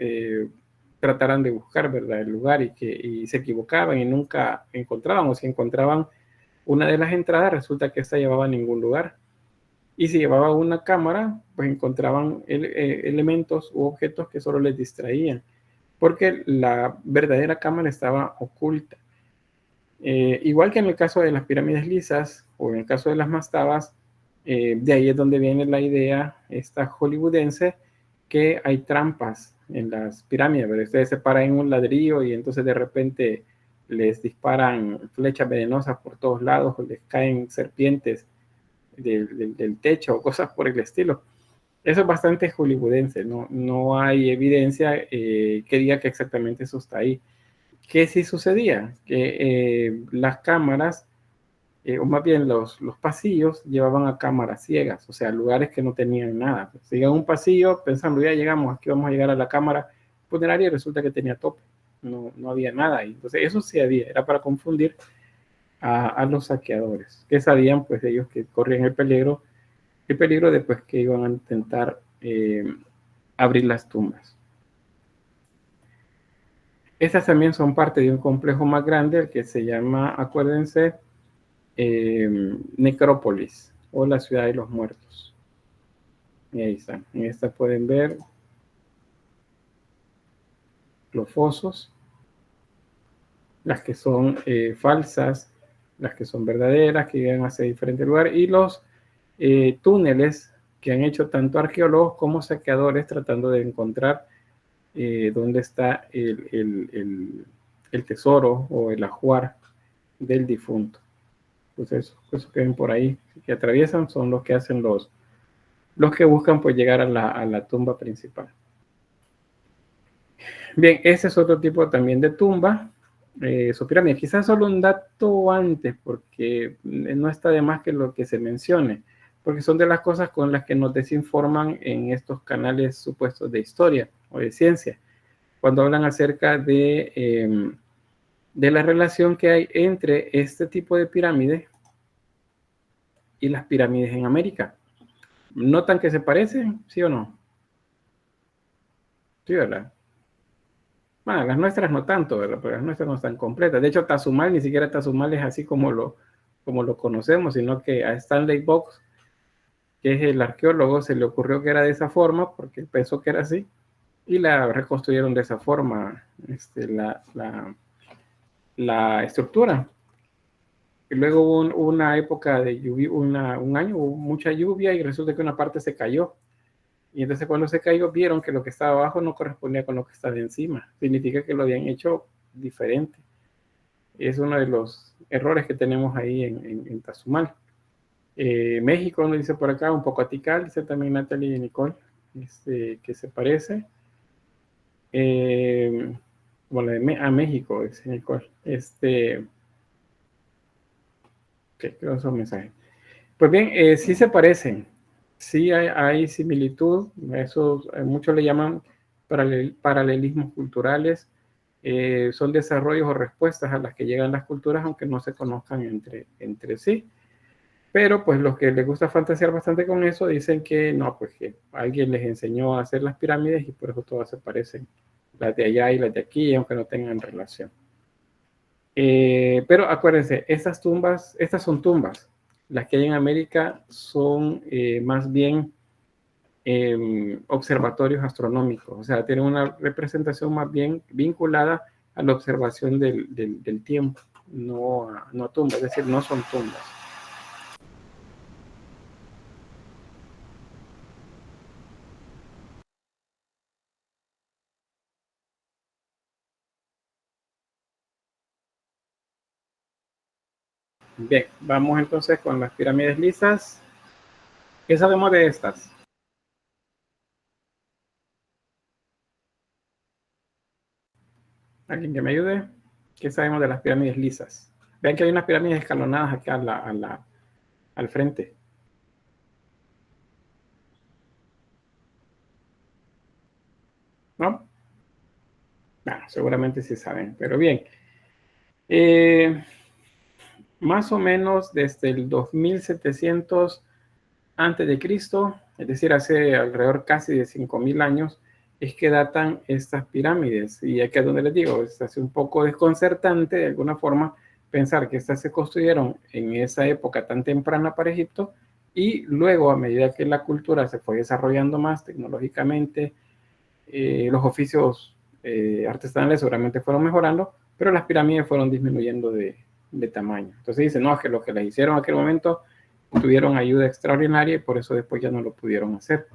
trataran de buscar, ¿verdad?, el lugar, y se equivocaban y nunca encontraban, o si encontraban una de las entradas, resulta que esta llevaba a ningún lugar. Y si llevaba una cámara, pues encontraban elementos u objetos que solo les distraían, porque la verdadera cámara estaba oculta. Igual que en el caso de las pirámides lisas o en el caso de las mastabas, de ahí es donde viene la idea esta hollywoodense que hay trampas en las pirámides, pero ustedes se paran en un ladrillo y entonces de repente les disparan flechas venenosas por todos lados, o les caen serpientes del techo o cosas por el estilo. Eso es bastante hollywoodense, no hay evidencia que diga que exactamente eso está ahí. ¿Qué sí sucedía? Que las cámaras, o más bien los pasillos, llevaban a cámaras ciegas, o sea, lugares que no tenían nada. Se llega a un pasillo pensando, ya llegamos, aquí vamos a llegar a la cámara funeraria y resulta que tenía tope, no había nada ahí. Entonces eso sí había, era para confundir a los saqueadores, que sabían pues ellos que corrían el peligro de pues que iban a intentar abrir las tumbas. Estas también son parte de un complejo más grande, el que se llama, acuérdense, Necrópolis, o la ciudad de los muertos. Y ahí están. En esta pueden ver los fosos, las que son falsas, las que son verdaderas, que llegan hacia diferentes lugares, y los túneles que han hecho tanto arqueólogos como saqueadores tratando de encontrar dónde está el tesoro o el ajuar del difunto. Entonces, esos que ven por ahí, que atraviesan, son los que hacen los que buscan pues llegar a la tumba principal. Bien, ese es otro tipo también de tumba, su pirámide. Quizás solo un dato antes, porque no está de más que lo que se mencione, porque son de las cosas con las que nos desinforman en estos canales supuestos de historia o de ciencia, cuando hablan acerca de la relación que hay entre este tipo de pirámide y las pirámides en América. ¿Notan que se parecen? ¿Sí o no? Sí, ¿verdad? Bueno, las nuestras no tanto, ¿verdad? Pero las nuestras no están completas. De hecho, Tazumal, ni siquiera Tazumal es así como lo conocemos, sino que a Stanley Box, que es el arqueólogo, se le ocurrió que era de esa forma, porque él pensó que era así, y la reconstruyeron de esa forma, la estructura. Y luego hubo una época de lluvia, un año hubo mucha lluvia y resulta que una parte se cayó. Y entonces cuando se cayó vieron que lo que estaba abajo no correspondía con lo que estaba encima. Significa que lo habían hecho diferente. Es uno de los errores que tenemos ahí en Tazumal. México, nos dice por acá, un poco atical, dice también Natalie y Nicole, que se parece. Bueno, a México, dice Nicole. Okay, creo que son mensajes. Pues bien, sí se parecen, sí hay similitud, eso muchos le llaman paralelismos culturales, son desarrollos o respuestas a las que llegan las culturas aunque no se conozcan entre sí, pero pues los que les gusta fantasear bastante con eso dicen que no, pues que alguien les enseñó a hacer las pirámides y por eso todas se parecen, las de allá y las de aquí, aunque no tengan relación. Pero acuérdense, estas son tumbas. Las que hay en América son más bien observatorios astronómicos, o sea, tienen una representación más bien vinculada a la observación del tiempo, no a tumbas, es decir, no son tumbas. Bien, vamos entonces con las pirámides lisas. ¿Qué sabemos de estas? ¿Alguien que me ayude? ¿Qué sabemos de las pirámides lisas? Vean que hay unas pirámides escalonadas acá al frente. ¿No? Bueno, seguramente sí saben, pero bien. Más o menos desde el 2700 antes de Cristo, es decir, hace alrededor casi de 5000 años, es que datan estas pirámides. Y aquí es donde les digo, es así un poco desconcertante de alguna forma pensar que estas se construyeron en esa época tan temprana para Egipto y luego a medida que la cultura se fue desarrollando más tecnológicamente, los oficios artesanales seguramente fueron mejorando, pero las pirámides fueron disminuyendo de tamaño. Entonces dicen, no, es que lo que les hicieron en aquel momento tuvieron ayuda extraordinaria y por eso después ya no lo pudieron hacer.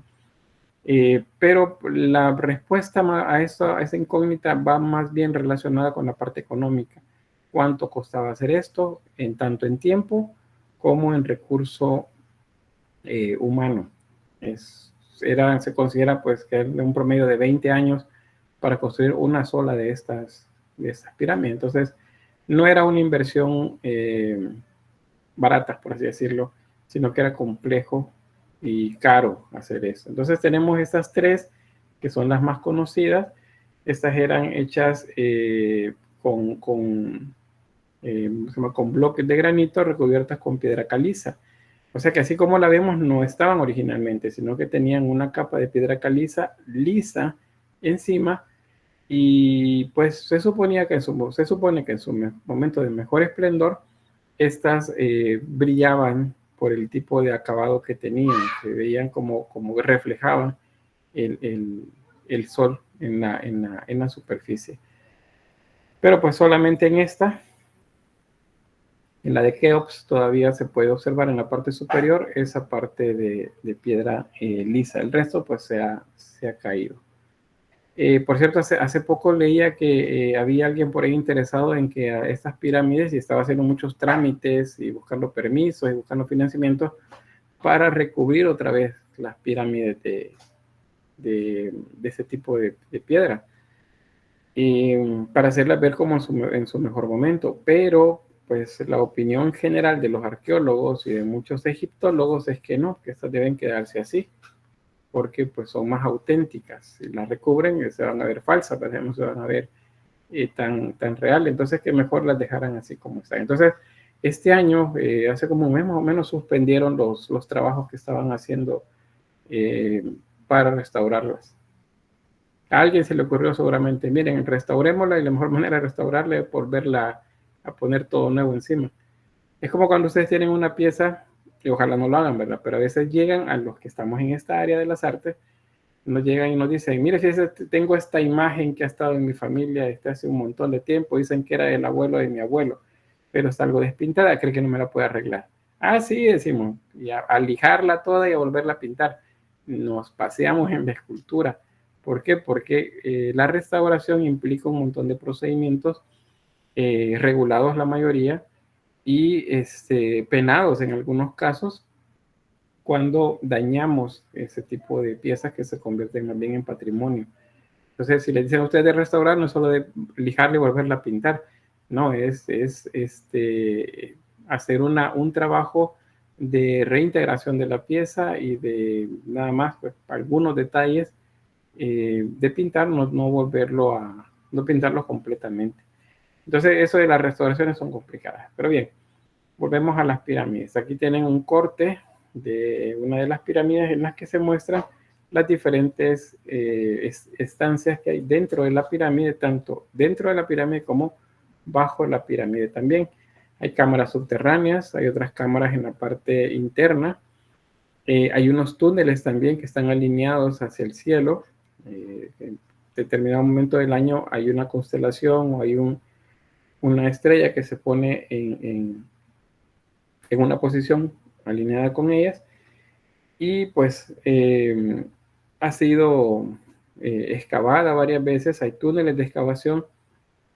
Pero la respuesta a esa incógnita va más bien relacionada con la parte económica. ¿Cuánto costaba hacer esto, tanto en tiempo como en recurso humano? Se considera pues que es un promedio de 20 años para construir una sola de estas de estas pirámides. Entonces, no era una inversión barata, por así decirlo, sino que era complejo y caro hacer eso. Entonces tenemos estas tres que son las más conocidas. Estas eran hechas con bloques de granito recubiertas con piedra caliza. O sea que así como la vemos, no estaban originalmente, sino que tenían una capa de piedra caliza lisa encima, y pues se supone que en su momento de mejor esplendor, estas brillaban por el tipo de acabado que tenían, se veían como reflejaban el sol en la superficie. Pero pues solamente en esta, en la de Keops, todavía se puede observar en la parte superior esa parte de piedra lisa. El resto pues se ha caído. Por cierto, hace poco leía que había alguien por ahí interesado en que a estas pirámides, y estaba haciendo muchos trámites y buscando permisos y buscando financiamientos para recubrir otra vez las pirámides de ese tipo de piedra, y para hacerlas ver como en su mejor momento. Pero pues la opinión general de los arqueólogos y de muchos egiptólogos es que no, que estas deben quedarse así, porque pues son más auténticas. Si las recubren, se van a ver falsas, pero no se van a ver tan reales. Entonces que mejor las dejaran así como están. Entonces este año, hace como un mes más o menos, suspendieron los trabajos que estaban haciendo para restaurarlas. A alguien se le ocurrió seguramente, miren, restaurémosla, y la mejor manera de restaurarla es volverla a poner todo nuevo encima. Es como cuando ustedes tienen una pieza, y ojalá no lo hagan, ¿verdad? Pero a veces llegan a los que estamos en esta área de las artes, nos llegan y nos dicen, mire, tengo esta imagen que ha estado en mi familia desde hace un montón de tiempo, dicen que era del abuelo de mi abuelo, pero está algo despintada, cree que no me la puede arreglar. Ah, sí, decimos, y a lijarla toda y a volverla a pintar. Nos paseamos en la escultura. ¿Por qué? Porque la restauración implica un montón de procedimientos regulados la mayoría, y penados en algunos casos, cuando dañamos ese tipo de piezas que se convierten también en patrimonio. Entonces, si le dicen a ustedes de restaurar, no es solo de lijarla y volverla a pintar, no, es hacer un trabajo de reintegración de la pieza y de nada más, pues, algunos detalles de pintar, no pintarlo completamente. Entonces, eso de las restauraciones son complicadas. Pero bien, volvemos a las pirámides. Aquí tienen un corte de una de las pirámides en las que se muestran las diferentes estancias que hay dentro de la pirámide, tanto dentro de la pirámide como bajo la pirámide también. Hay cámaras subterráneas, hay otras cámaras en la parte interna. Hay unos túneles también que están alineados hacia el cielo. En determinado momento del año hay una constelación o hay una estrella que se pone en una posición alineada con ellas, y pues ha sido excavada varias veces. Hay túneles de excavación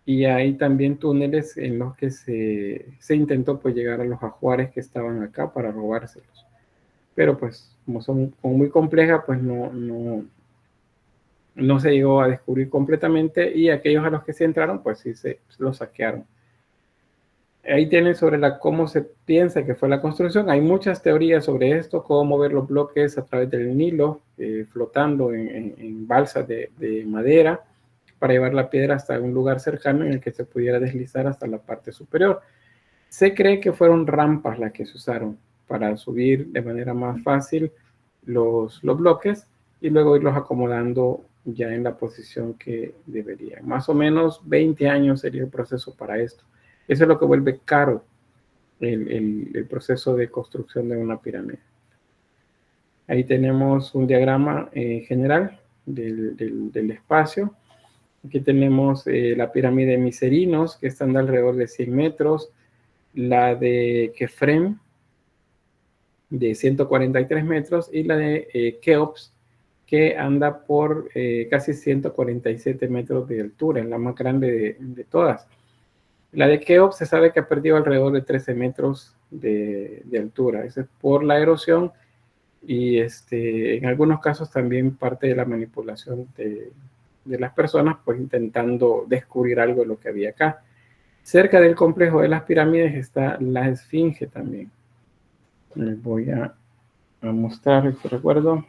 y hay también túneles en los que se intentó pues llegar a los ajuares que estaban acá para robárselos, pero pues como son muy complejas, pues no se llegó a descubrir completamente, y aquellos a los que se entraron pues sí se los saquearon. Ahí tienen sobre cómo se piensa que fue la construcción. Hay muchas teorías sobre esto, cómo mover los bloques a través del Nilo, flotando en balsas de madera, para llevar la piedra hasta un lugar cercano en el que se pudiera deslizar hasta la parte superior. Se cree que fueron rampas las que se usaron para subir de manera más fácil los bloques y luego irlos acomodando ya en la posición que deberían. Más o menos 20 años sería el proceso para esto. Eso es lo que vuelve caro el proceso de construcción de una pirámide. Ahí tenemos un diagrama general del espacio. Aquí tenemos la pirámide de Miserinos, que están de alrededor de 100 metros. La de Kefren, de 143 metros. Y la de Keops, que anda por casi 147 metros de altura, es la más grande de todas. La de Keops se sabe que ha perdido alrededor de 13 metros de altura. Eso es por la erosión y en algunos casos también parte de la manipulación las personas, pues intentando descubrir algo de lo que había acá. Cerca del complejo de las pirámides está la Esfinge también. Les voy a mostrar este recuerdo.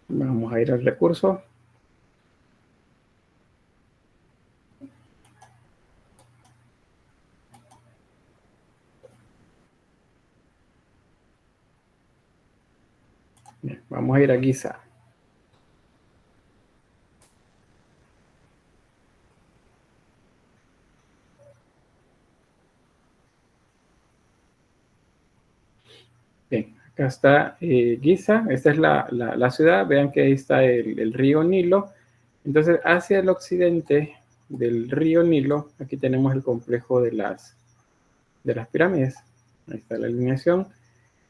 Vamos a ir al recurso. Bien, vamos a ir a Giza. Bien, acá está Giza. Esta es la ciudad. Vean que ahí está el río Nilo. Entonces, hacia el occidente del río Nilo, aquí tenemos el complejo de las pirámides. Ahí está la alineación.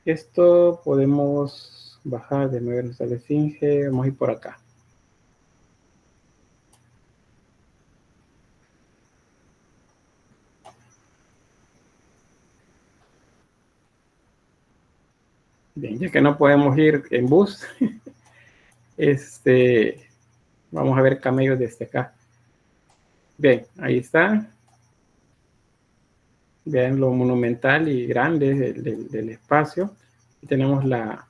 Esto podemos bajar de nuevo nuestra Esfinge. Vamos a ir por acá. Bien, ya que no podemos ir en bus, vamos a ver camellos desde acá. Bien, ahí está. Vean lo monumental y grande del espacio. Y tenemos la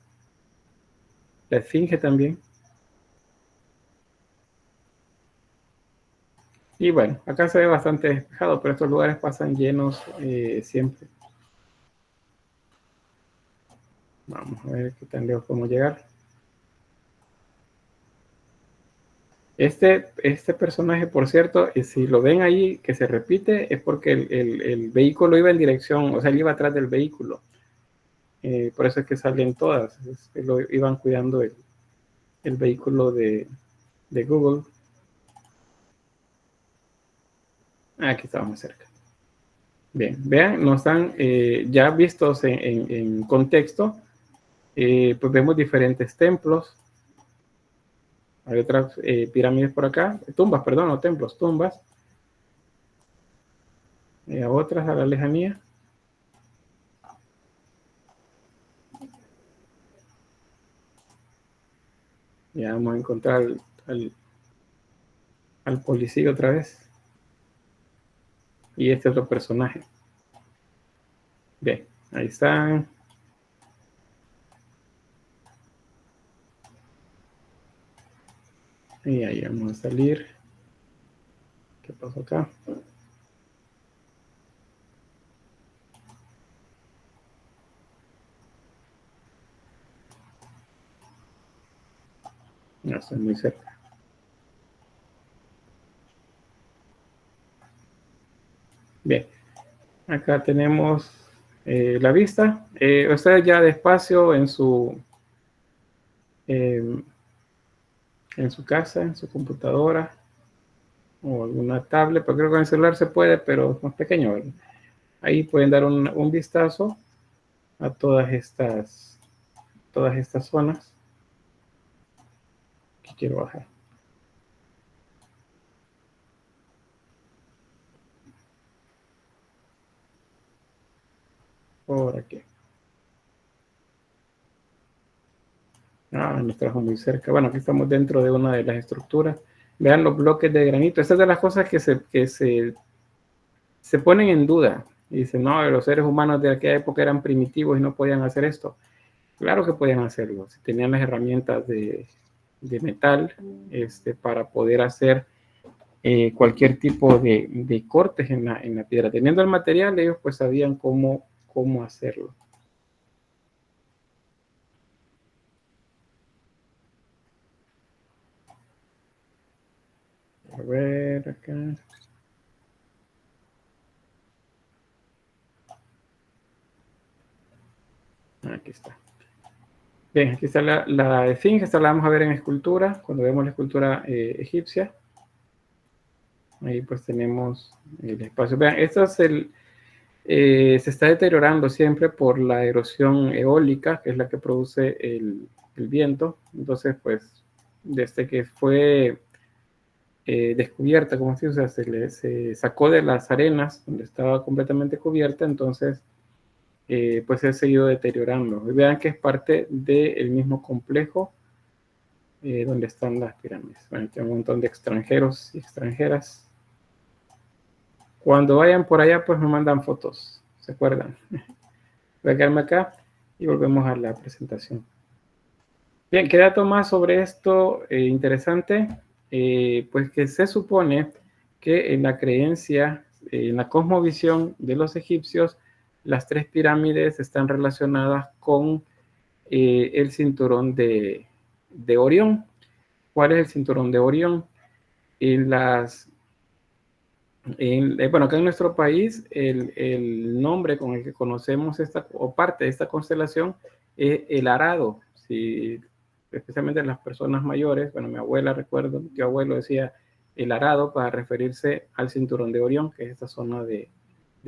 Esfinge también. Y bueno, acá se ve bastante despejado, pero estos lugares pasan llenos siempre. Vamos a ver qué tan lejos podemos llegar. Este personaje, por cierto, si lo ven ahí que se repite, es porque el vehículo iba en dirección, o sea, él iba atrás del vehículo. Por eso es que salen todas. Lo iban cuidando el vehículo de Google. Aquí estamos cerca. Bien, vean, nos están ya vistos en contexto. Pues vemos diferentes templos. Hay otras pirámides por acá. Tumbas, perdón, no templos, tumbas. Otras a la lejanía. Ya vamos a encontrar al policía otra vez. Y este otro personaje. Bien, ahí están. Y ahí vamos a salir. ¿Qué pasó acá? No estoy muy cerca. Bien, acá tenemos la vista. Ustedes ya despacio en su casa, en su computadora o alguna tablet, porque creo que con el celular se puede, pero es más pequeño, ¿verdad? Ahí pueden dar un vistazo a todas estas zonas que quiero bajar. Por aquí. Nos trajo muy cerca. Bueno, aquí estamos dentro de una de las estructuras. Vean los bloques de granito. Esa es de las cosas que se ponen en duda. Y dicen, no, los seres humanos de aquella época eran primitivos y no podían hacer esto. Claro que podían hacerlo. Si tenían las herramientas de metal para poder hacer cualquier tipo de cortes en la piedra. Teniendo el material, ellos pues sabían cómo hacerlo. A ver, acá. Aquí está. Bien, aquí está la esfinge. Esta la vamos a ver en escultura, cuando vemos la escultura egipcia. Ahí pues tenemos el espacio. Vean, esto es se está deteriorando siempre por la erosión eólica, que es la que produce el viento. Entonces, pues, desde que fue descubierta, como se dice, se sacó de las arenas donde estaba completamente cubierta, entonces pues se ha seguido deteriorando. Y vean que es parte del mismo complejo donde están las pirámides. Bueno, hay un montón de extranjeros y extranjeras. Cuando vayan por allá, pues me mandan fotos, ¿se acuerdan? Voy a quedarme acá y volvemos a la presentación. Bien, ¿qué dato más sobre esto interesante? Pues que se supone que en la creencia, en la cosmovisión de los egipcios, las 3 pirámides están relacionadas con el cinturón de Orión. ¿Cuál es el cinturón de Orión? Bueno, acá en nuestro país, el nombre con el que conocemos o parte de esta constelación es el arado. Si, especialmente las personas mayores, bueno, mi abuela, recuerdo, mi tío abuelo decía el arado para referirse al cinturón de Orión, que es esta zona de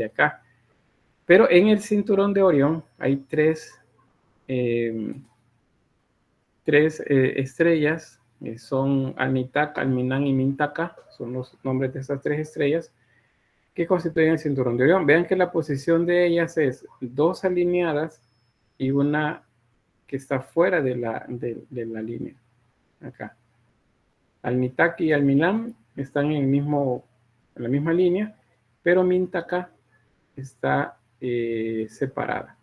acá. Pero en el cinturón de Orión hay 3 estrellas, son Alnitak, Alminan y Mintaka, son los nombres de estas 3 estrellas que constituyen el cinturón de Orión. Vean que la posición de ellas es 2 alineadas y una que está fuera de la línea. Acá. Alnitak y Alminan están en la misma línea, pero Mintaka está separada.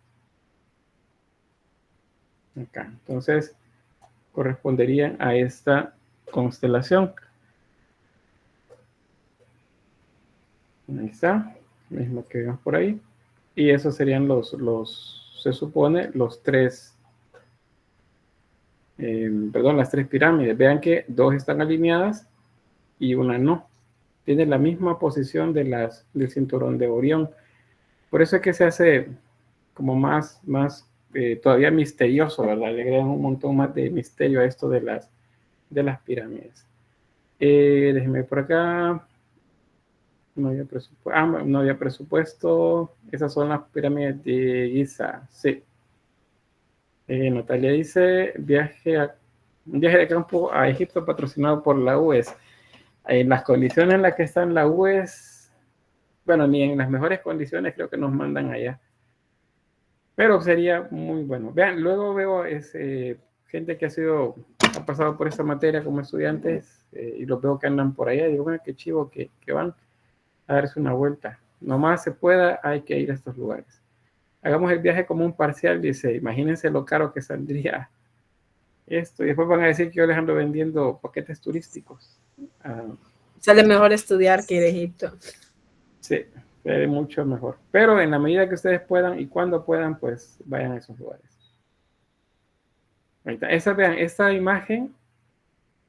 Acá. Entonces, correspondería a esta constelación. Ahí está, mismo que vemos por ahí. Y esos serían se supone, las 3 pirámides. Vean que 2 están alineadas y una no. Tiene la misma posición del cinturón de Orión. Por eso es que se hace como más todavía misterioso, ¿verdad? Le agregan un montón más de misterio a esto de las pirámides. Déjenme por acá. No había presupuesto. Esas son las pirámides de Giza. Sí. Natalia dice, un viaje de campo a Egipto patrocinado por la UES. En las condiciones en las que están la UES, bueno, ni en las mejores condiciones creo que nos mandan allá. Pero sería muy bueno. Vean, luego veo gente que ha pasado por esa materia como estudiantes y los veo que andan por allá. Y digo, bueno, qué chivo que van a darse una vuelta. Nomás se pueda, hay que ir a estos lugares. Hagamos el viaje como un parcial, dice. Imagínense lo caro que saldría esto. Y después van a decir que yo les ando vendiendo paquetes turísticos. Sale mejor estudiar que ir a Egipto. Sí, sale mucho mejor. Pero en la medida que ustedes puedan y cuando puedan, pues vayan a esos lugares. Ahorita, vean, esta imagen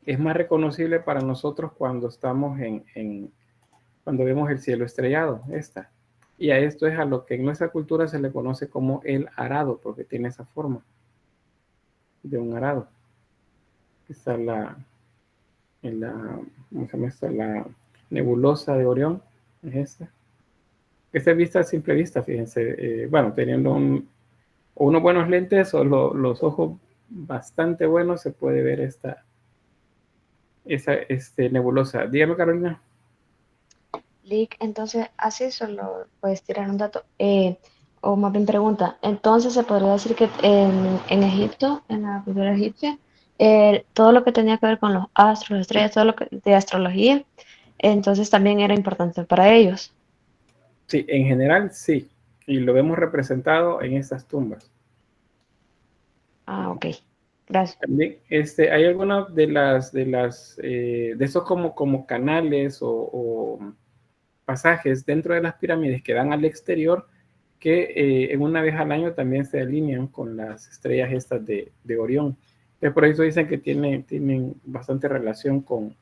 es más reconocible para nosotros cuando estamos cuando vemos el cielo estrellado, esta. Y a esto es a lo que en nuestra cultura se le conoce como el arado, porque tiene esa forma de un arado. Está ¿cómo se llama esta? La nebulosa de Orión, es esta. Esta es vista a simple vista, fíjense. Bueno, teniendo unos buenos lentes o los ojos bastante buenos, se puede ver esta nebulosa. Dígame, Carolina. Lick, entonces, así solo puedes tirar un dato, o más bien pregunta. Entonces, se podría decir que en Egipto, en la cultura egipcia, todo lo que tenía que ver con los astros, las estrellas, todo lo que de astrología, entonces también era importante para ellos. Sí, en general sí. Y lo vemos representado en estas tumbas. Ah, ok. Gracias. También hay algunas de esos como canales o pasajes dentro de las pirámides que dan al exterior que en una vez al año también se alinean con las estrellas estas de Orión. Entonces, por eso dicen que tienen bastante relación con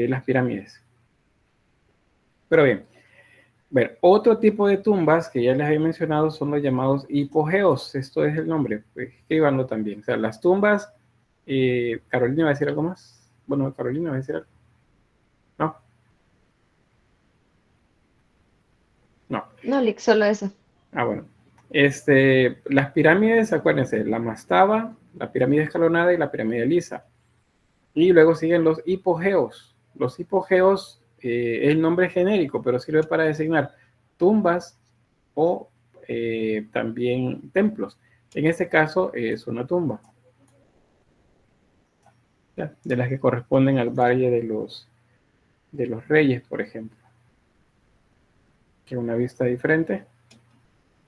las pirámides. Pero bien, bueno, otro tipo de tumbas que ya les había mencionado son los llamados hipogeos. Esto es el nombre, pues, escríbanlo también. O sea, las tumbas, Carolina va a decir algo más. Bueno, Carolina va a decir algo. ¿No? No. No, Lick, solo eso. Ah, bueno. Las pirámides, acuérdense, la mastaba, la pirámide escalonada y la pirámide lisa. Y luego siguen los hipogeos. Los hipogeos es el nombre genérico, pero sirve para designar tumbas o también templos. En este caso es una tumba, ¿ya? De las que corresponden al Valle de los Reyes, por ejemplo. Que una vista diferente.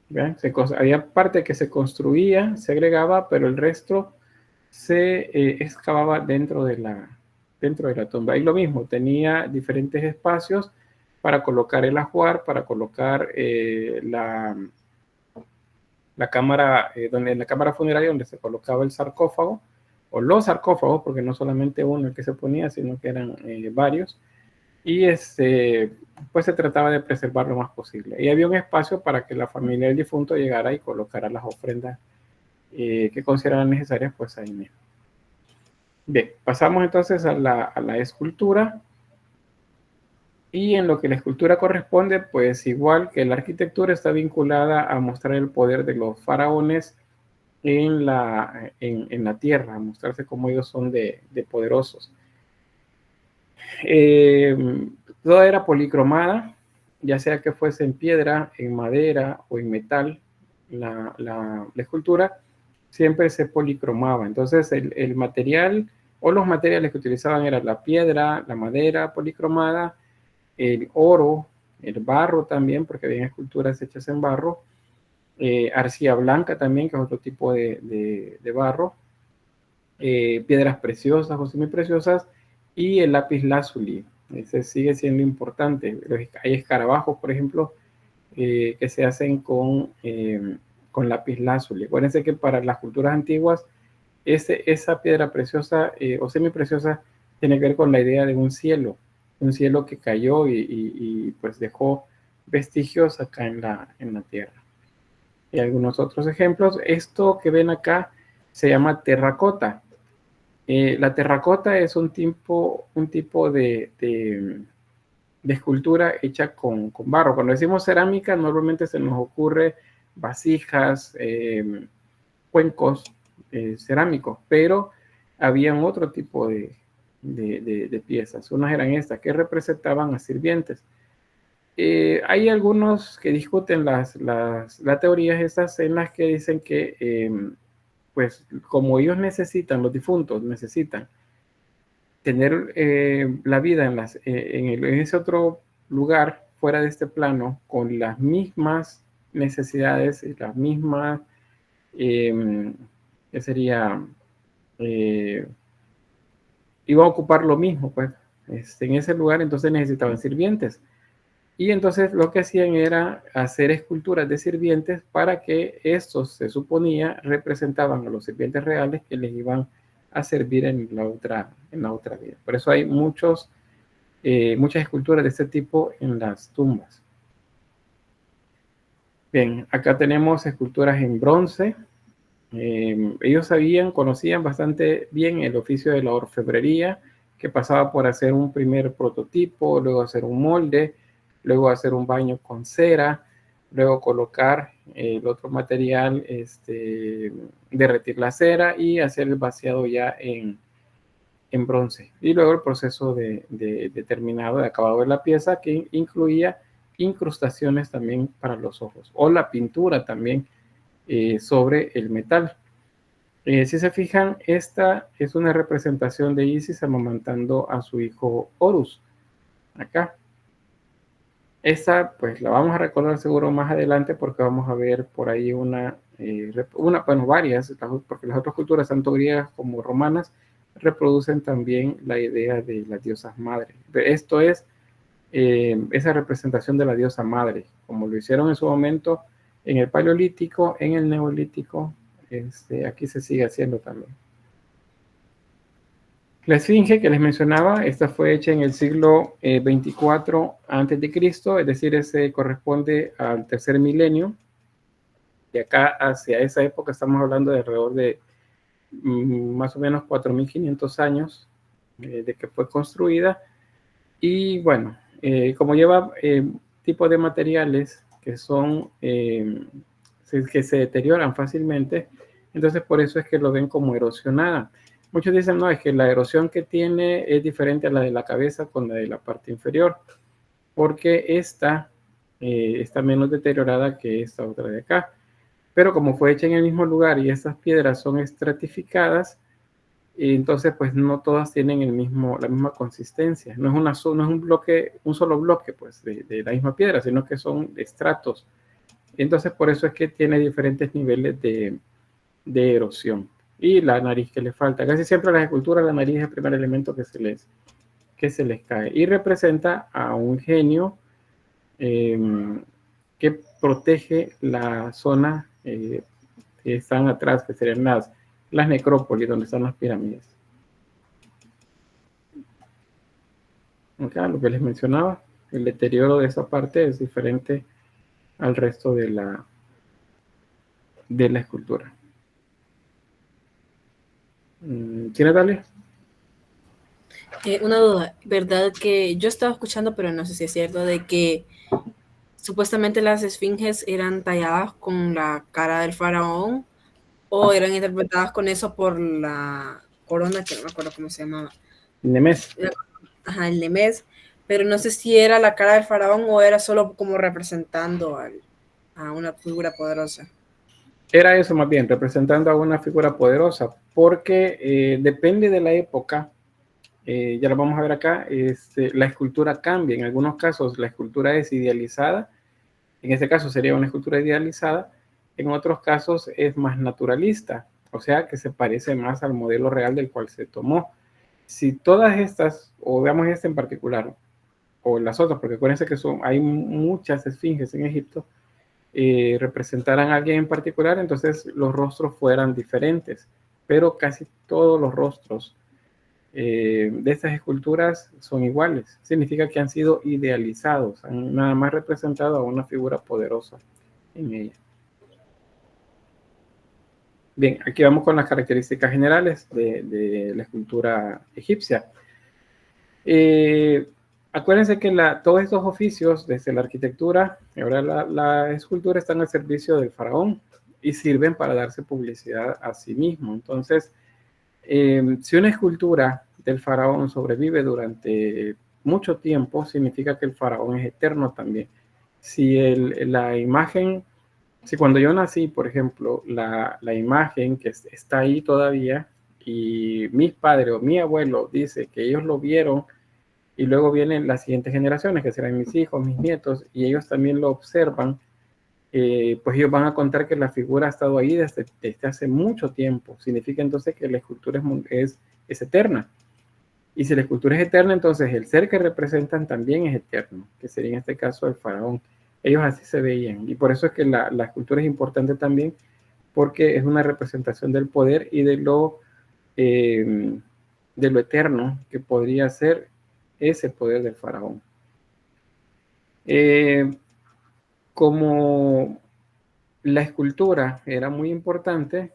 ¿Ven? Había parte que se construía, se agregaba, pero el resto se excavaba dentro de la tumba. Y lo mismo, tenía diferentes espacios para colocar el ajuar, para colocar la cámara, la cámara funeraria donde se colocaba el sarcófago, o los sarcófagos, porque no solamente uno el que se ponía, sino que eran varios. Y pues se trataba de preservar lo más posible. Y había un espacio para que la familia del difunto llegara y colocara las ofrendas que consideraban necesarias, pues ahí mismo. Bien, pasamos entonces a la escultura. Y en lo que la escultura corresponde, pues igual que la arquitectura está vinculada a mostrar el poder de los faraones en la tierra, a mostrarse cómo ellos son de poderosos. Toda era policromada, ya sea que fuese en piedra, en madera o en metal. La escultura siempre se policromaba. Entonces el material o los materiales que utilizaban eran la piedra, la madera policromada, el oro, el barro también, porque había esculturas hechas en barro, arcilla blanca también, que es otro tipo de barro, piedras preciosas o semipreciosas, y el lápiz lazuli. Ese sigue siendo importante. Hay escarabajos, por ejemplo, que se hacen con lápiz lazuli. Acuérdense que para las culturas antiguas, esa piedra preciosa o semipreciosa tiene que ver con la idea de un cielo que cayó y pues dejó vestigios acá en la tierra. Y algunos otros ejemplos. Esto que ven acá se llama terracota. La terracota es un tipo de escultura hecha con barro. Cuando decimos cerámica, normalmente se nos ocurre vasijas, cuencos cerámicos, pero habían otro tipo de piezas. Unas eran estas que representaban a sirvientes. Hay algunos que discuten las teorías estas en las que dicen que pues como ellos necesitan, los difuntos necesitan tener la vida en ese otro lugar fuera de este plano con las mismas necesidades y las mismas que sería iba a ocupar lo mismo pues en ese lugar, entonces necesitaban sirvientes. Y entonces lo que hacían era hacer esculturas de sirvientes para que estos, se suponía, representaban a los sirvientes reales que les iban a servir en la otra vida. Por eso hay muchas esculturas de este tipo en las tumbas. Bien, acá tenemos esculturas en bronce. Ellos conocían bastante bien el oficio de la orfebrería, que pasaba por hacer un primer prototipo, luego hacer un molde, luego hacer un baño con cera, luego colocar el otro material, derretir la cera y hacer el vaciado ya en bronce. Y luego el proceso de terminado, de acabado de la pieza, que incluía incrustaciones también para los ojos, o la pintura también sobre el metal. Si se fijan, esta es una representación de Isis amamantando a su hijo Horus. Acá. Esta, pues la vamos a recordar seguro más adelante porque vamos a ver por ahí varias, porque las otras culturas, tanto griegas como romanas, reproducen también la idea de las diosas madres. Esto es esa representación de la diosa madre, como lo hicieron en su momento en el Paleolítico, en el Neolítico, aquí se sigue haciendo también. La esfinge que les mencionaba, esta fue hecha en el siglo 24 a.C., es decir, ese corresponde al tercer milenio. De acá hacia esa época estamos hablando de alrededor de más o menos 4.500 años de que fue construida. Y bueno, como lleva tipo de materiales que son que se deterioran fácilmente, entonces por eso es que lo ven como erosionada. Muchos dicen, no, es que la erosión que tiene es diferente a la de la cabeza con la de la parte inferior, porque esta está menos deteriorada que esta otra de acá. Pero como fue hecha en el mismo lugar y estas piedras son estratificadas, entonces pues no todas tienen la misma consistencia. No es un bloque, un solo bloque pues de la misma piedra, sino que son estratos. Entonces por eso es que tiene diferentes niveles de erosión. Y la nariz que le falta. Casi siempre a las esculturas la nariz es el primer elemento que se les cae. Y representa a un genio que protege la zona que están atrás, que serían las necrópolis, donde están las pirámides. Acá lo que les mencionaba, el deterioro de esa parte es diferente al resto de la escultura. ¿Sí, Natalia? Una duda, ¿verdad? Que yo estaba escuchando, pero no sé si es cierto, de que supuestamente las esfinges eran talladas con la cara del faraón o eran interpretadas con eso por la corona, que no me acuerdo cómo se llamaba. Nemés. Ajá, el Nemés, pero no sé si era la cara del faraón o era solo como representando a una figura poderosa. Era eso más bien, representando a una figura poderosa, porque depende de la época, ya lo vamos a ver acá, la escultura cambia. En algunos casos la escultura es idealizada, en este caso sería una escultura idealizada, en otros casos es más naturalista, o sea que se parece más al modelo real del cual se tomó. Si todas estas, o veamos esta en particular, o las otras, porque acuérdense que hay muchas esfinges en Egipto, representaran a alguien en particular, entonces los rostros fueran diferentes, pero casi todos los rostros de estas esculturas son iguales. Significa que han sido idealizados, han nada más representado a una figura poderosa en ella. Bien, aquí vamos con las características generales de la escultura egipcia. Acuérdense que todos estos oficios, desde la arquitectura, ahora la escultura, están al servicio del faraón y sirven para darse publicidad a sí mismo. Entonces, si una escultura del faraón sobrevive durante mucho tiempo, significa que el faraón es eterno también. Si cuando yo nací, por ejemplo, la imagen que está ahí todavía y mis padres o mi abuelo dice que ellos lo vieron y luego vienen las siguientes generaciones, que serán mis hijos, mis nietos, y ellos también lo observan, pues ellos van a contar que la figura ha estado ahí desde hace mucho tiempo. Significa entonces que la escultura es eterna. Y si la escultura es eterna, entonces el ser que representan también es eterno, que sería en este caso el faraón. Ellos así se veían. Y por eso es que la escultura es importante también, porque es una representación del poder y de lo eterno que podría ser ese poder del faraón. Como la escultura era muy importante,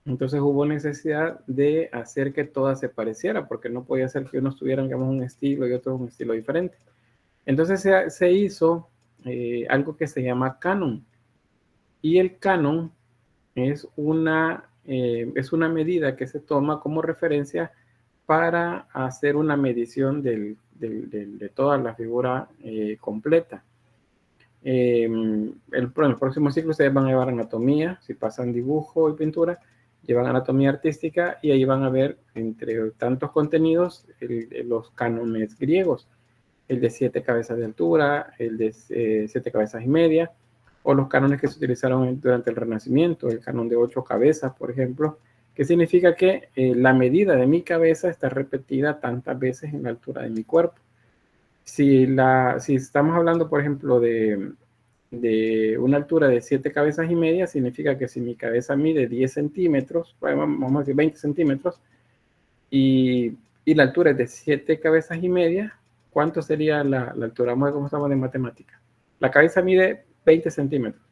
entonces hubo necesidad de hacer que todas se parecieran, porque no podía ser que unos tuvieran, digamos, un estilo y otros un estilo diferente. Entonces se hizo algo que se llama canon. Y el canon es una medida que se toma como referencia para hacer una medición de toda la figura completa. En el próximo ciclo ustedes van a llevar anatomía, si pasan dibujo y pintura, llevan anatomía artística y ahí van a ver, entre tantos contenidos, los cánones griegos, el de 7 cabezas de altura, el de 7 cabezas y media, o los cánones que se utilizaron durante el Renacimiento, el canon de 8 cabezas, por ejemplo, que significa que la medida de mi cabeza está repetida tantas veces en la altura de mi cuerpo. Si estamos hablando, por ejemplo, de una altura de 7 cabezas y media, significa que si mi cabeza mide 10 centímetros, vamos a decir 20 centímetros, y la altura es de 7 cabezas y media, ¿cuánto sería la altura? Vamos a ver cómo estamos de matemática. La cabeza mide 20 centímetros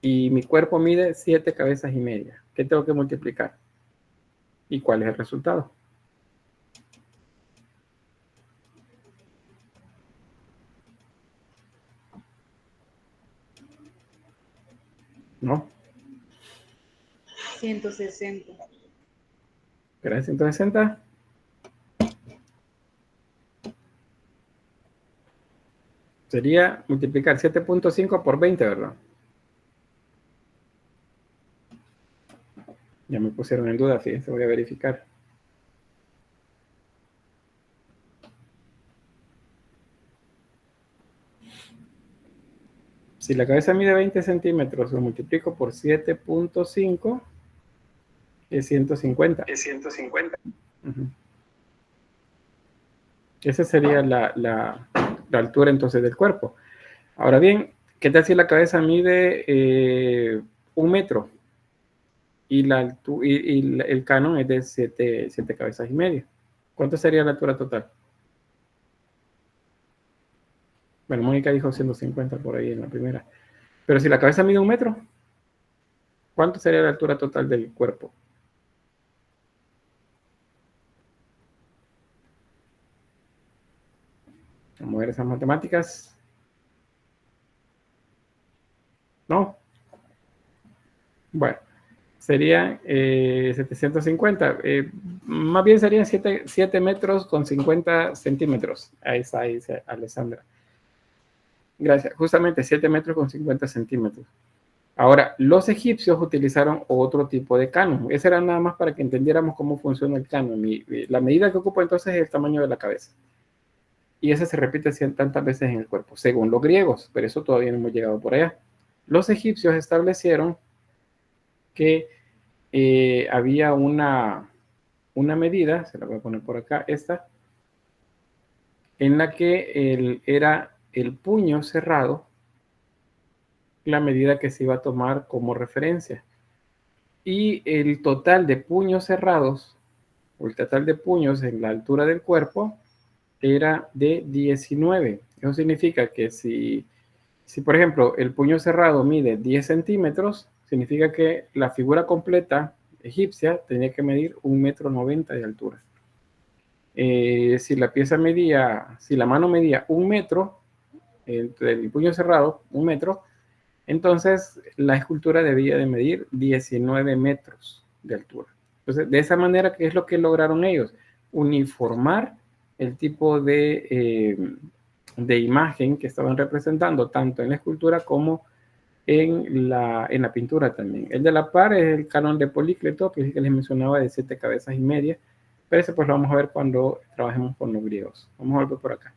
y mi cuerpo mide 7 cabezas y media. ¿Qué tengo que multiplicar? ¿Y cuál es el resultado? ¿No? 160. ¿Era 160? Sería multiplicar 7.5 por 20, ¿verdad? Ya me pusieron en duda, fíjense, voy a verificar. Si la cabeza mide 20 centímetros, lo multiplico por 7.5, es 150. Es 150. Uh-huh. Esa sería la altura entonces del cuerpo. Ahora bien, ¿qué tal si la cabeza mide 1 metro? Y el canon es de 7 cabezas y media. ¿Cuánto sería la altura total? Bueno, Mónica dijo 150 por ahí en la primera. Pero si la cabeza mide 1 metro, ¿cuánto sería la altura total del cuerpo? Vamos a ver esas matemáticas. ¿No? Bueno, serían 750. Más bien serían 7 metros con 50 centímetros. Ahí está, ahí dice Alessandra. Gracias. Justamente 7 metros con 50 centímetros. Ahora, los egipcios utilizaron otro tipo de canon. Ese era nada más para que entendiéramos cómo funciona el canon. La medida que ocupa entonces es el tamaño de la cabeza. Y ese se repite tantas veces en el cuerpo, según los griegos, pero eso todavía no hemos llegado por allá. Los egipcios establecieron que había una medida, se la voy a poner por acá, esta, en la que era el puño cerrado, la medida que se iba a tomar como referencia. Y el total de puños cerrados, o el total de puños en la altura del cuerpo, era de 19. Eso significa que si por ejemplo, el puño cerrado mide 10 centímetros, significa que la figura completa egipcia tenía que medir 1,90 m de altura. Si la mano medía 1 metro, entre el puño cerrado, 1 metro, entonces la escultura debía de medir 19 metros de altura. Entonces, de esa manera, ¿qué es lo que lograron ellos? Uniformar el tipo de imagen que estaban representando, tanto en la escultura como en la pintura también. El de la par es el canon de Polícleto, que es el que les mencionaba, de 7 cabezas y media, pero eso pues lo vamos a ver cuando trabajemos con los griegos. Vamos a volver por acá.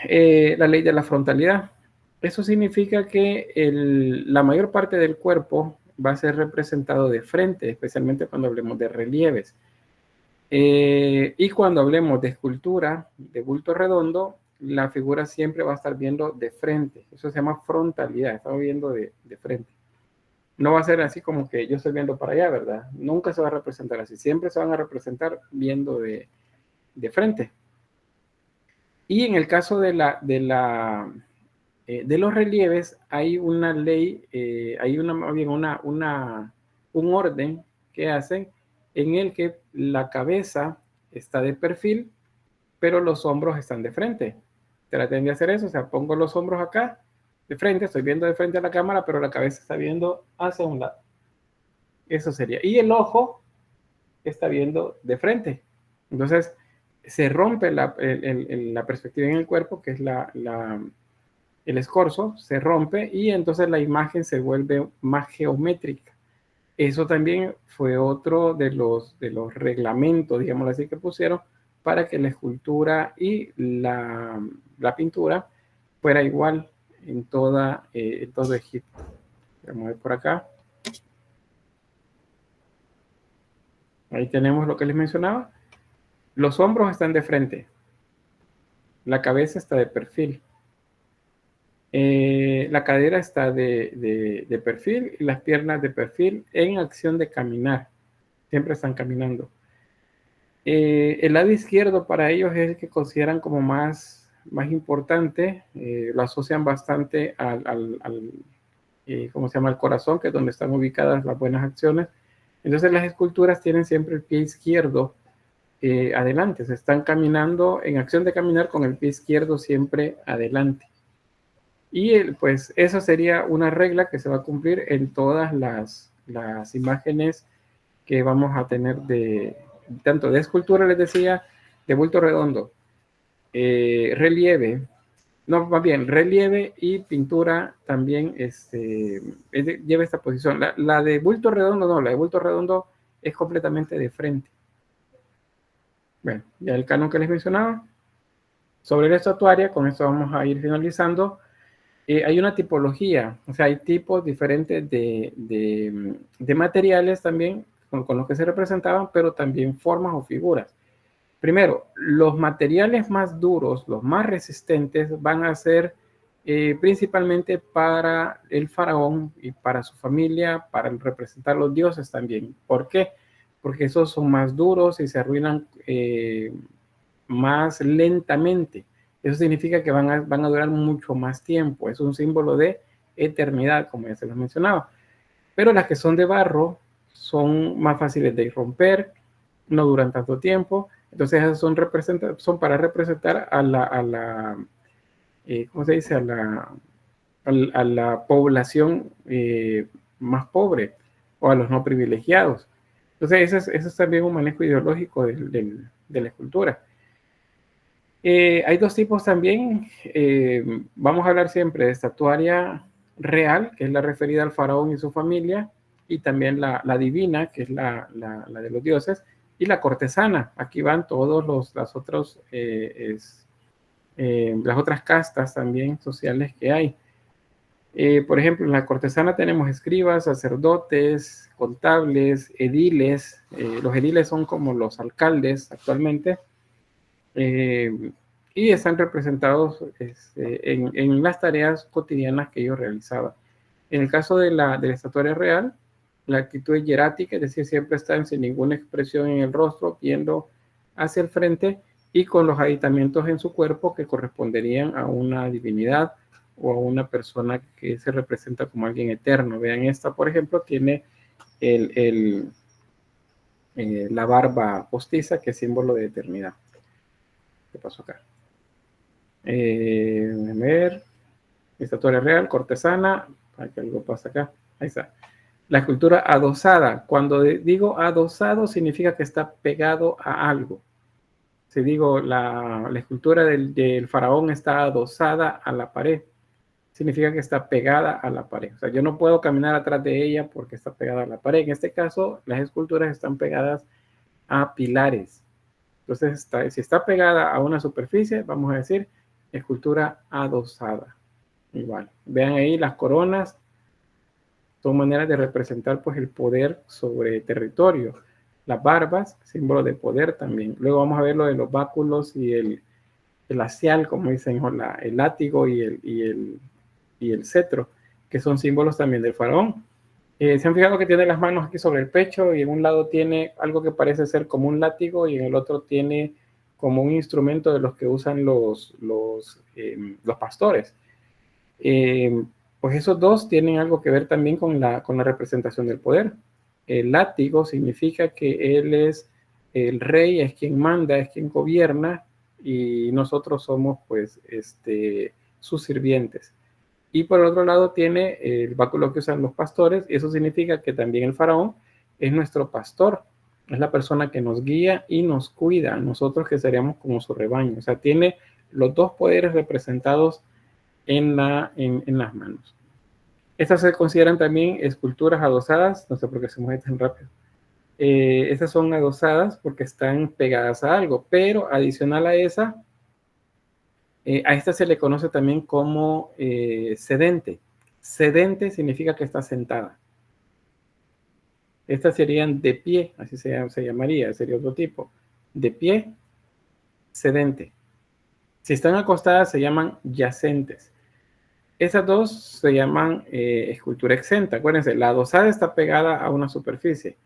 La ley de la frontalidad. Eso significa que la mayor parte del cuerpo va a ser representado de frente, especialmente cuando hablemos de relieves. Y cuando hablemos de escultura, de bulto redondo, la figura siempre va a estar viendo de frente. Eso se llama frontalidad, estamos viendo de frente. No va a ser así como que yo estoy viendo para allá, ¿verdad? Nunca se va a representar así. Siempre se van a representar viendo de frente. Y en el caso de los relieves, hay una ley, hay un orden que hacen en el que la cabeza está de perfil, pero los hombros están de frente. Traten de hacer eso, o sea, pongo los hombros acá, de frente, estoy viendo de frente a la cámara, pero la cabeza está viendo hacia un lado. Eso sería. Y el ojo está viendo de frente. Entonces, se rompe la perspectiva en el cuerpo, que es el escorzo, se rompe y entonces la imagen se vuelve más geométrica. Eso también fue otro de los reglamentos, digámoslo así, que pusieron para que la escultura y la pintura fuera igual en todo Egipto. Vamos a ver por acá. Ahí tenemos lo que les mencionaba. Los hombros están de frente. La cabeza está de perfil. La cadera está de perfil y las piernas de perfil en acción de caminar. Siempre están caminando. El lado izquierdo para ellos es el que consideran como más importante. Lo asocian bastante al ¿cómo se llama? Al corazón, que es donde están ubicadas las buenas acciones. Entonces las esculturas tienen siempre el pie izquierdo adelante. Se están caminando en acción de caminar con el pie izquierdo siempre adelante. Y pues eso sería una regla que se va a cumplir en todas las imágenes que vamos a tener tanto de escultura, les decía, de bulto redondo, relieve No, más bien, relieve y pintura también lleva esta posición. La de bulto redondo, no, la de bulto redondo es completamente de frente. Bueno, ya el canon que les mencionaba. Sobre la estatuaria, con esto vamos a ir finalizando. Hay una tipología, o sea, hay tipos diferentes de materiales también con los que se representaban, pero también formas o figuras. Primero, los materiales más duros, los más resistentes, van a ser principalmente para el faraón y para su familia, para representar los dioses también. ¿Por qué? Porque esos son más duros y se arruinan más lentamente. Eso significa que van a durar mucho más tiempo. Es un símbolo de eternidad, como ya se los mencionaba. Pero las que son de barro son más fáciles de romper, no duran tanto tiempo. Entonces esas son para representar a la ¿cómo se dice? A la población más pobre o a los no privilegiados. Entonces ese es también un manejo ideológico de la escultura. Hay dos tipos también. Vamos a hablar siempre de estatuaria real, que es la referida al faraón y su familia, y también la divina, que es la de los dioses, y la cortesana. Aquí van todos las otras castas también sociales que hay. Por ejemplo, en la cortesana tenemos escribas, sacerdotes, contables, ediles. Los ediles son como los alcaldes actualmente. Y están representados en las tareas cotidianas que ellos realizaban. En el caso de la estatuaria real, la actitud es hierática, es decir, siempre están sin ninguna expresión en el rostro, viendo hacia el frente y con los aditamentos en su cuerpo que corresponderían a una divinidad o a una persona que se representa como alguien eterno. Vean, esta, por ejemplo, tiene la barba postiza, que es símbolo de eternidad. ¿Qué pasó acá? A ver, estatuaria real, cortesana, para que algo pasa acá, ahí está. La escultura adosada, cuando digo adosado significa que está pegado a algo. Si digo la escultura del faraón está adosada a la pared, significa que está pegada a la pared. O sea, yo no puedo caminar atrás de ella porque está pegada a la pared. En este caso, las esculturas están pegadas a pilares. Entonces, si está pegada a una superficie, vamos a decir escultura adosada. Igual. Vean ahí las coronas. Son maneras de representar pues el poder sobre territorio. Las barbas, símbolo de poder también. Luego vamos a ver lo de los báculos y el hacial, como dicen, el látigo y el cetro, que son símbolos también del faraón. ¿Se han fijado que tiene las manos aquí sobre el pecho y en un lado tiene algo que parece ser como un látigo y en el otro tiene como un instrumento de los que usan los pastores? Pues esos dos tienen algo que ver también con la representación del poder. El látigo significa que él es el rey, es quien manda, es quien gobierna y nosotros somos pues sus sirvientes. Y por el otro lado tiene el báculo que usan los pastores, y eso significa que también el faraón es nuestro pastor, es la persona que nos guía y nos cuida, nosotros que seríamos como su rebaño. O sea, tiene los dos poderes representados en las manos. Estas se consideran también esculturas adosadas, no sé por qué se mueve tan rápido. Estas son adosadas porque están pegadas a algo, pero adicional a esa, a esta se le conoce también como sedente. Sedente significa que está sentada. Estas serían de pie, así se llamaría, sería otro tipo. De pie, sedente. Si están acostadas se llaman yacentes. Esas dos se llaman escultura exenta. Acuérdense, la adosada está pegada a una superficie.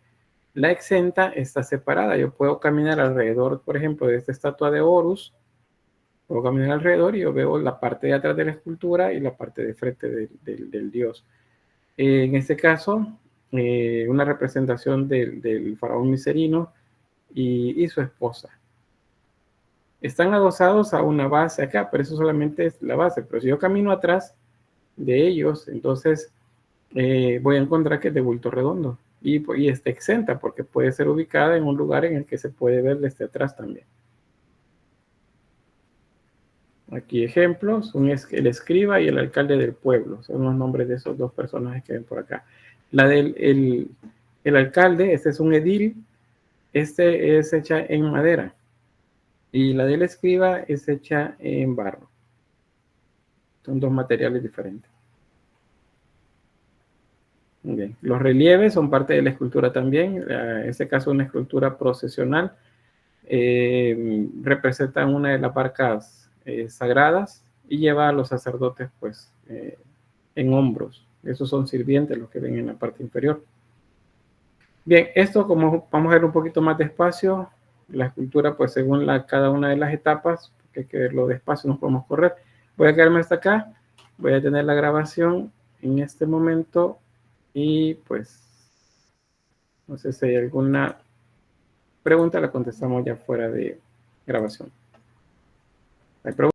La exenta está separada. Yo puedo caminar alrededor, por ejemplo, de esta estatua de Horus. Puedo caminar alrededor y yo veo la parte de atrás de la escultura y la parte de frente del dios. En este caso, una representación del faraón Miserino y su esposa. Están adosados a una base acá, pero eso solamente es la base. Pero si yo camino atrás de ellos, entonces voy a encontrar que es de bulto redondo y está exenta porque puede ser ubicada en un lugar en el que se puede ver desde atrás también. Aquí ejemplos, el escriba y el alcalde del pueblo. Son los nombres de esos dos personajes que ven por acá. La del el alcalde, este es un edil, este es hecha en madera. Y la del escriba es hecha en barro. Son dos materiales diferentes. Bien. Los relieves son parte de la escultura también. En este caso, una escultura procesional. Representa una de las barcas sagradas y lleva a los sacerdotes pues en hombros. Esos son sirvientes los que ven en la parte inferior. Bien, esto como vamos a ver un poquito más despacio, la escultura pues según cada una de las etapas, porque hay que verlo despacio, no podemos correr. Voy a quedarme hasta acá, voy a tener la grabación en este momento y pues no sé si hay alguna pregunta, la contestamos ya fuera de grabación. ¿Hay preguntas?